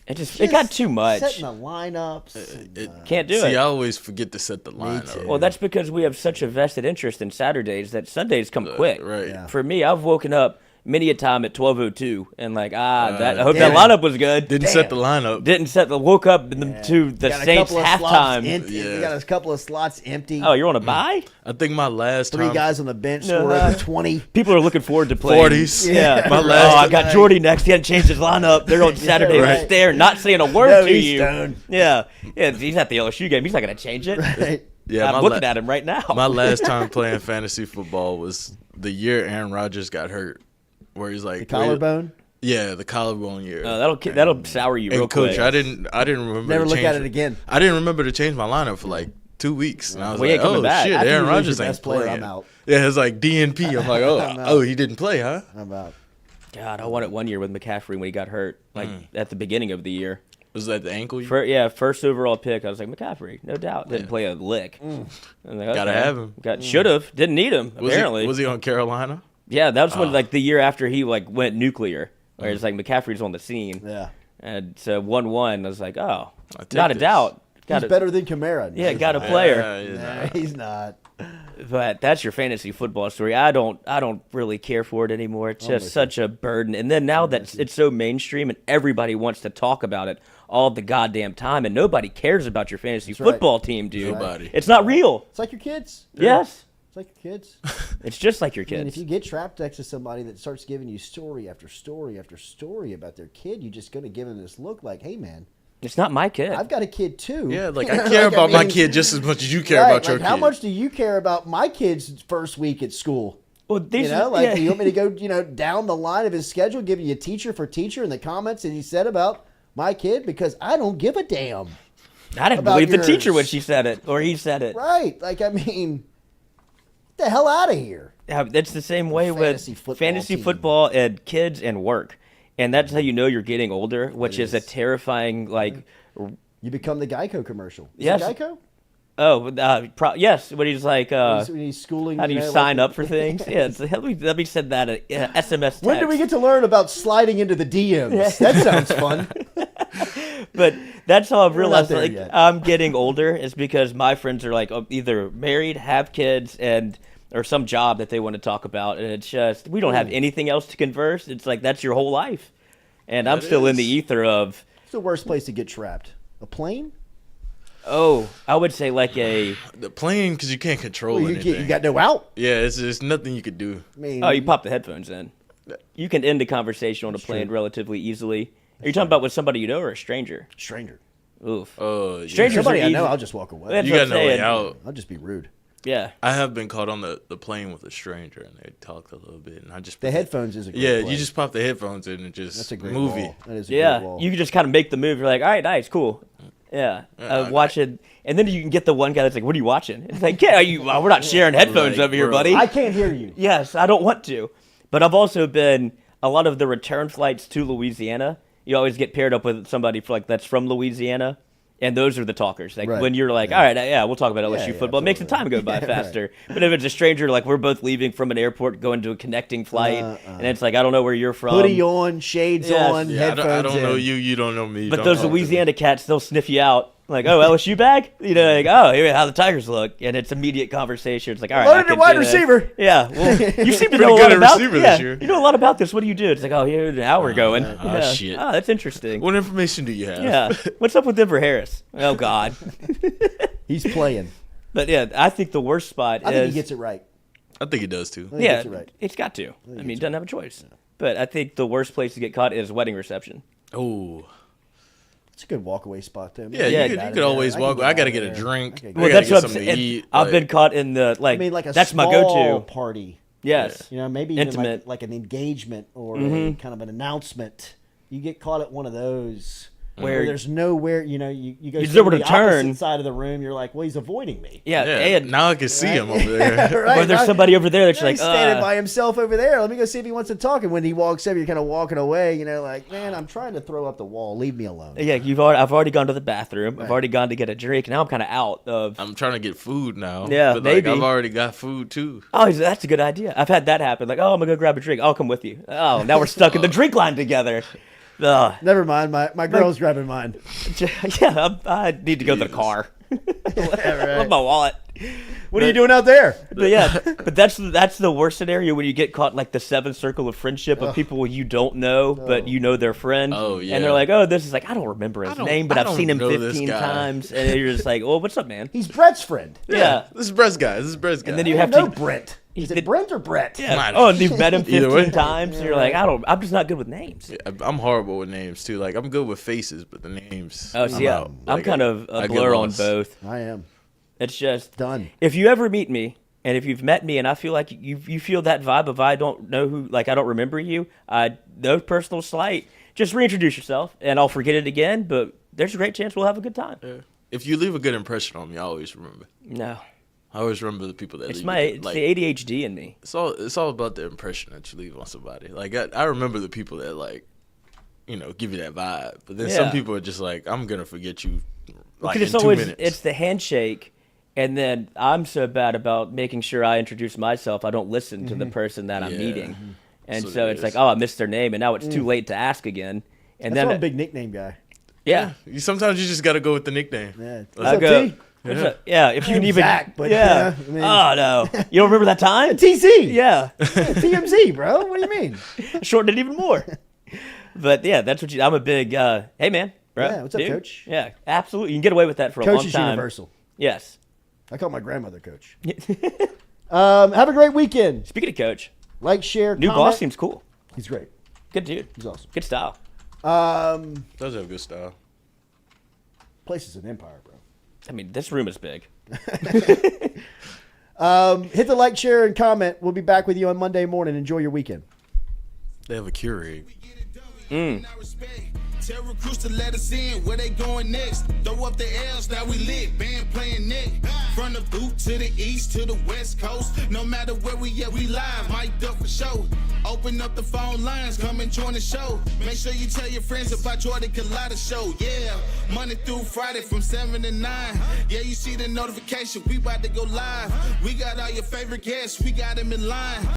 it got too much. Setting the lineups. Can't do it. See, I always forget to set the lineup. Well, that's because we have such a vested interest in Saturdays that Sundays come quick. Right. Yeah. For me, I've woken up many a time at 12:02 and I hope that lineup was good. Didn't set the lineup. Woke up to the Saints halftime. We got a couple of slots empty. Oh, you're on a bye? I think my last 3 guys on the bench scored over 20. People are looking forward to playing. 40s. Yeah. I got Jordy next. He hadn't changed his lineup. They're on Saturday. Right. There, not saying a word to you. Stoned. Yeah. He's at the LSU game. He's not going to change it. Right. Yeah, I'm looking at him right now. My last time playing fantasy football was the year Aaron Rodgers got hurt. Where he's like the collarbone. Yeah, the collarbone year. That'll sour you real quick. Coach, I didn't remember. Never look at it again. I didn't remember to change my lineup for like 2 weeks, and I was like, oh back. shit, After Aaron Rodgers ain't playing. I'm out. Yeah, it's like DNP. I'm like, oh, he didn't play, huh? I'm out. God, I won it one year with McCaffrey when he got hurt, at the beginning of the year. Was that the ankle? First overall pick. I was like, McCaffrey, no doubt. Didn't play a lick. Like, gotta have him. Should have. Didn't need him, apparently. Was he on Carolina? Yeah, that was when the year after he went nuclear, where it's like McCaffrey's on the scene. Yeah. And so 1-1, I was like, oh, not a doubt. He's better than Kamara. Yeah, got a player. No, he's not. But that's your fantasy football story. I don't really care for it anymore. It's just such a burden. And then now that it's so mainstream and everybody wants to talk about it all the goddamn time, and nobody cares about your fantasy football team, dude. Nobody. It's not real. It's like your kids. Yes. It's like your kids. It's just like your kids. And if you get trapped next to somebody that starts giving you story after story after story about their kid, you're just going to give them this look like, hey, man. It's not my kid. I've got a kid, too. Yeah, like I care about my kid just as much as you care about your kid. How much do you care about my kid's first week at school? Well, do you want me to go, down the line of his schedule, give you teacher for teacher in the comments that he said about my kid? Because I don't give a damn. I didn't believe the teacher when she said it, or he said it. Right. Like, I mean, get the hell out of here. Yeah, it's the same way with fantasy football and kids and work. And that's how you know you're getting older, which is a terrifying, You become the Geico commercial. Yes. Is it Geico? Oh, yes. When he's like, when he's schooling. How do you sign up for things? Yeah, let me send that a SMS text. When do we get to learn about sliding into the DMs? That sounds fun. But that's how I've realized I'm getting older is because my friends are either married, have kids, or some job that they want to talk about, and it's just we don't have anything else to converse. It's like that's your whole life, and I'm still in the ether of. What's the worst place to get trapped? A plane? Oh, I would say the plane because you can't control anything. You got no out. Yeah, it's nothing you could do. I mean, you pop the headphones in. You can end a conversation on a plane relatively easily. Are you talking about with somebody you know or a stranger? Stranger. Oof. Strangers somebody I know, I'll just walk away. You got no way out. I'll just be rude. Yeah. I have been caught on the plane with a stranger, and they talked a little bit, and I just the headphones is a great play. you just pop the headphones in and just that's a great movie. Wall. That is a great wall. You can just kind of make the move. You're like, all right, nice, cool. Yeah, watch it, and then you can get the one guy that's like, "What are you watching?" It's like, "Yeah, we're not sharing headphones over here, buddy." I can't hear you. Yes, I don't want to, but I've also been a lot of the return flights to Louisiana. You always get paired up with somebody that's from Louisiana, and those are the talkers. Like when you're like, "All right, we'll talk about LSU football." It makes the time go by faster. Right. But if it's a stranger, like we're both leaving from an airport, going to a connecting flight, and it's like I don't know where you're from. Hoodie on, shades on, headphones. I don't know you. You don't know me. But those Louisiana cats, they'll sniff you out. Like, oh, LSU bag? You know, like, oh, here, how the Tigers look. And it's immediate conversation. It's like, all right. Loaded at wide receiver. Yeah. Well, you seem to Pretty know a good lot at about receiver yeah, this year. you know a lot about this. What do you do? It's like, oh, here's how we're going. Oh, shit. Oh, that's interesting. What information do you have? Yeah. What's up with Denver Harris? Oh, God. He's playing. But, yeah, I think the worst spot I is. think he gets it right. I think he does, too. He Yeah, gets it right. it's got to. I mean, he doesn't have a choice. But I think the worst place to get caught is wedding reception. Oh. It's a good walk-away spot there. Yeah, you could always walk. I got to get a drink. Well, that's what I'm saying. I've been caught in the, like, I mean, like a that's my small go-to. party. Yes. You know, maybe even Intimate. like an engagement or a kind of an announcement. You get caught at one of those where there's nowhere, you know, you go There's to nowhere the to turn. opposite side of the room. You're like, well, he's avoiding me. Yeah, and now I can see him over there. Right, or there's somebody over there that's like, he's standing by himself over there. Let me go see if he wants to talk. And when he walks over, you're kind of walking away. You know, like, man, I'm trying to throw up the wall. Leave me alone. Yeah, I've already gone to the bathroom. I've already gone to get a drink. Now I'm kind of out of. I'm trying to get food now. Yeah, but maybe. Like, I've already got food too. Oh, that's a good idea. I've had that happen. Like, oh, I'm gonna go grab a drink. I'll come with you. Oh, now we're stuck in the drink line together. Never mind. My girl's grabbing mine. Yeah, I need to go to the car. I love my wallet. What are you doing out there? But yeah, but that's the worst scenario when you get caught in like the seventh circle of friendship of people you don't know, but you know their friend. Oh, yeah. And they're like, oh, this is like, I don't remember his name, but I I've seen him don't know this 15 guy. times. And you're just like, well, what's up, man? He's Brett's friend. Yeah. This is Brett's guy. And then you I have know to. Brent. Is it Brent or Brett? Yeah. Oh, and you've met him Either 15 way. times. And you're like, I'm just not good with names. Yeah, I'm horrible with names too. Like I'm good with faces, but the names. Oh, see, yeah. out. I'm Like, kind of a I get blur on lost. both. I am. It's just done. If you ever meet me, and if you've met me, and I feel like you feel that vibe of I don't know who, like I don't remember you, no personal slight, just reintroduce yourself, and I'll forget it again. But there's a great chance we'll have a good time. Yeah. If you leave a good impression on me, I always remember. No. I always remember the people that It's leave. it's the ADHD in me. It's all about the impression that you leave on somebody. Like I remember the people that like, you know, give you that vibe. But then some people are just like, I'm gonna forget you. Like Because in it's 2 always minutes. it's the handshake, and then I'm so bad about making sure I introduce myself. I don't listen to the person that I'm meeting, and So so it it's is. like, oh, I missed their name, and now it's too late to ask again. And That's why I'm then a big nickname guy. yeah. Sometimes you just gotta go with the nickname. Yeah. I go, if you can even Zach, but yeah. I mean- Oh no, you don't remember that time? TC. Yeah, TMZ, bro. What do you mean? shortened it even more. But yeah, that's what I'm a big. Hey man, bro. Yeah, what's up, dude. coach? Yeah, absolutely. You can get away with that for a Coach long is time. universal. Yes. I call my grandmother coach. Have a great weekend. Speaking of coach, like, share, new comment. boss seems cool. He's great. Good dude. He's awesome. Good style. Does have good style. Place is an empire, bro. I mean, this room is big. Hit the like, share, and comment. We'll be back with you on Monday morning. Enjoy your weekend. They have a Khayree. Tell recruits to let us in, where they going next? Throw up the L's, now we lit, band playing Nick. From the boot to the east to the west coast, no matter where we at, we live, mic'd up for show. Open up the phone lines, come and join the show. Make sure you tell your friends about Jordy Culotta show, yeah. Monday through Friday from 7 to 9. Yeah, you see the notification, we about to go live. We got all your favorite guests, we got them in line.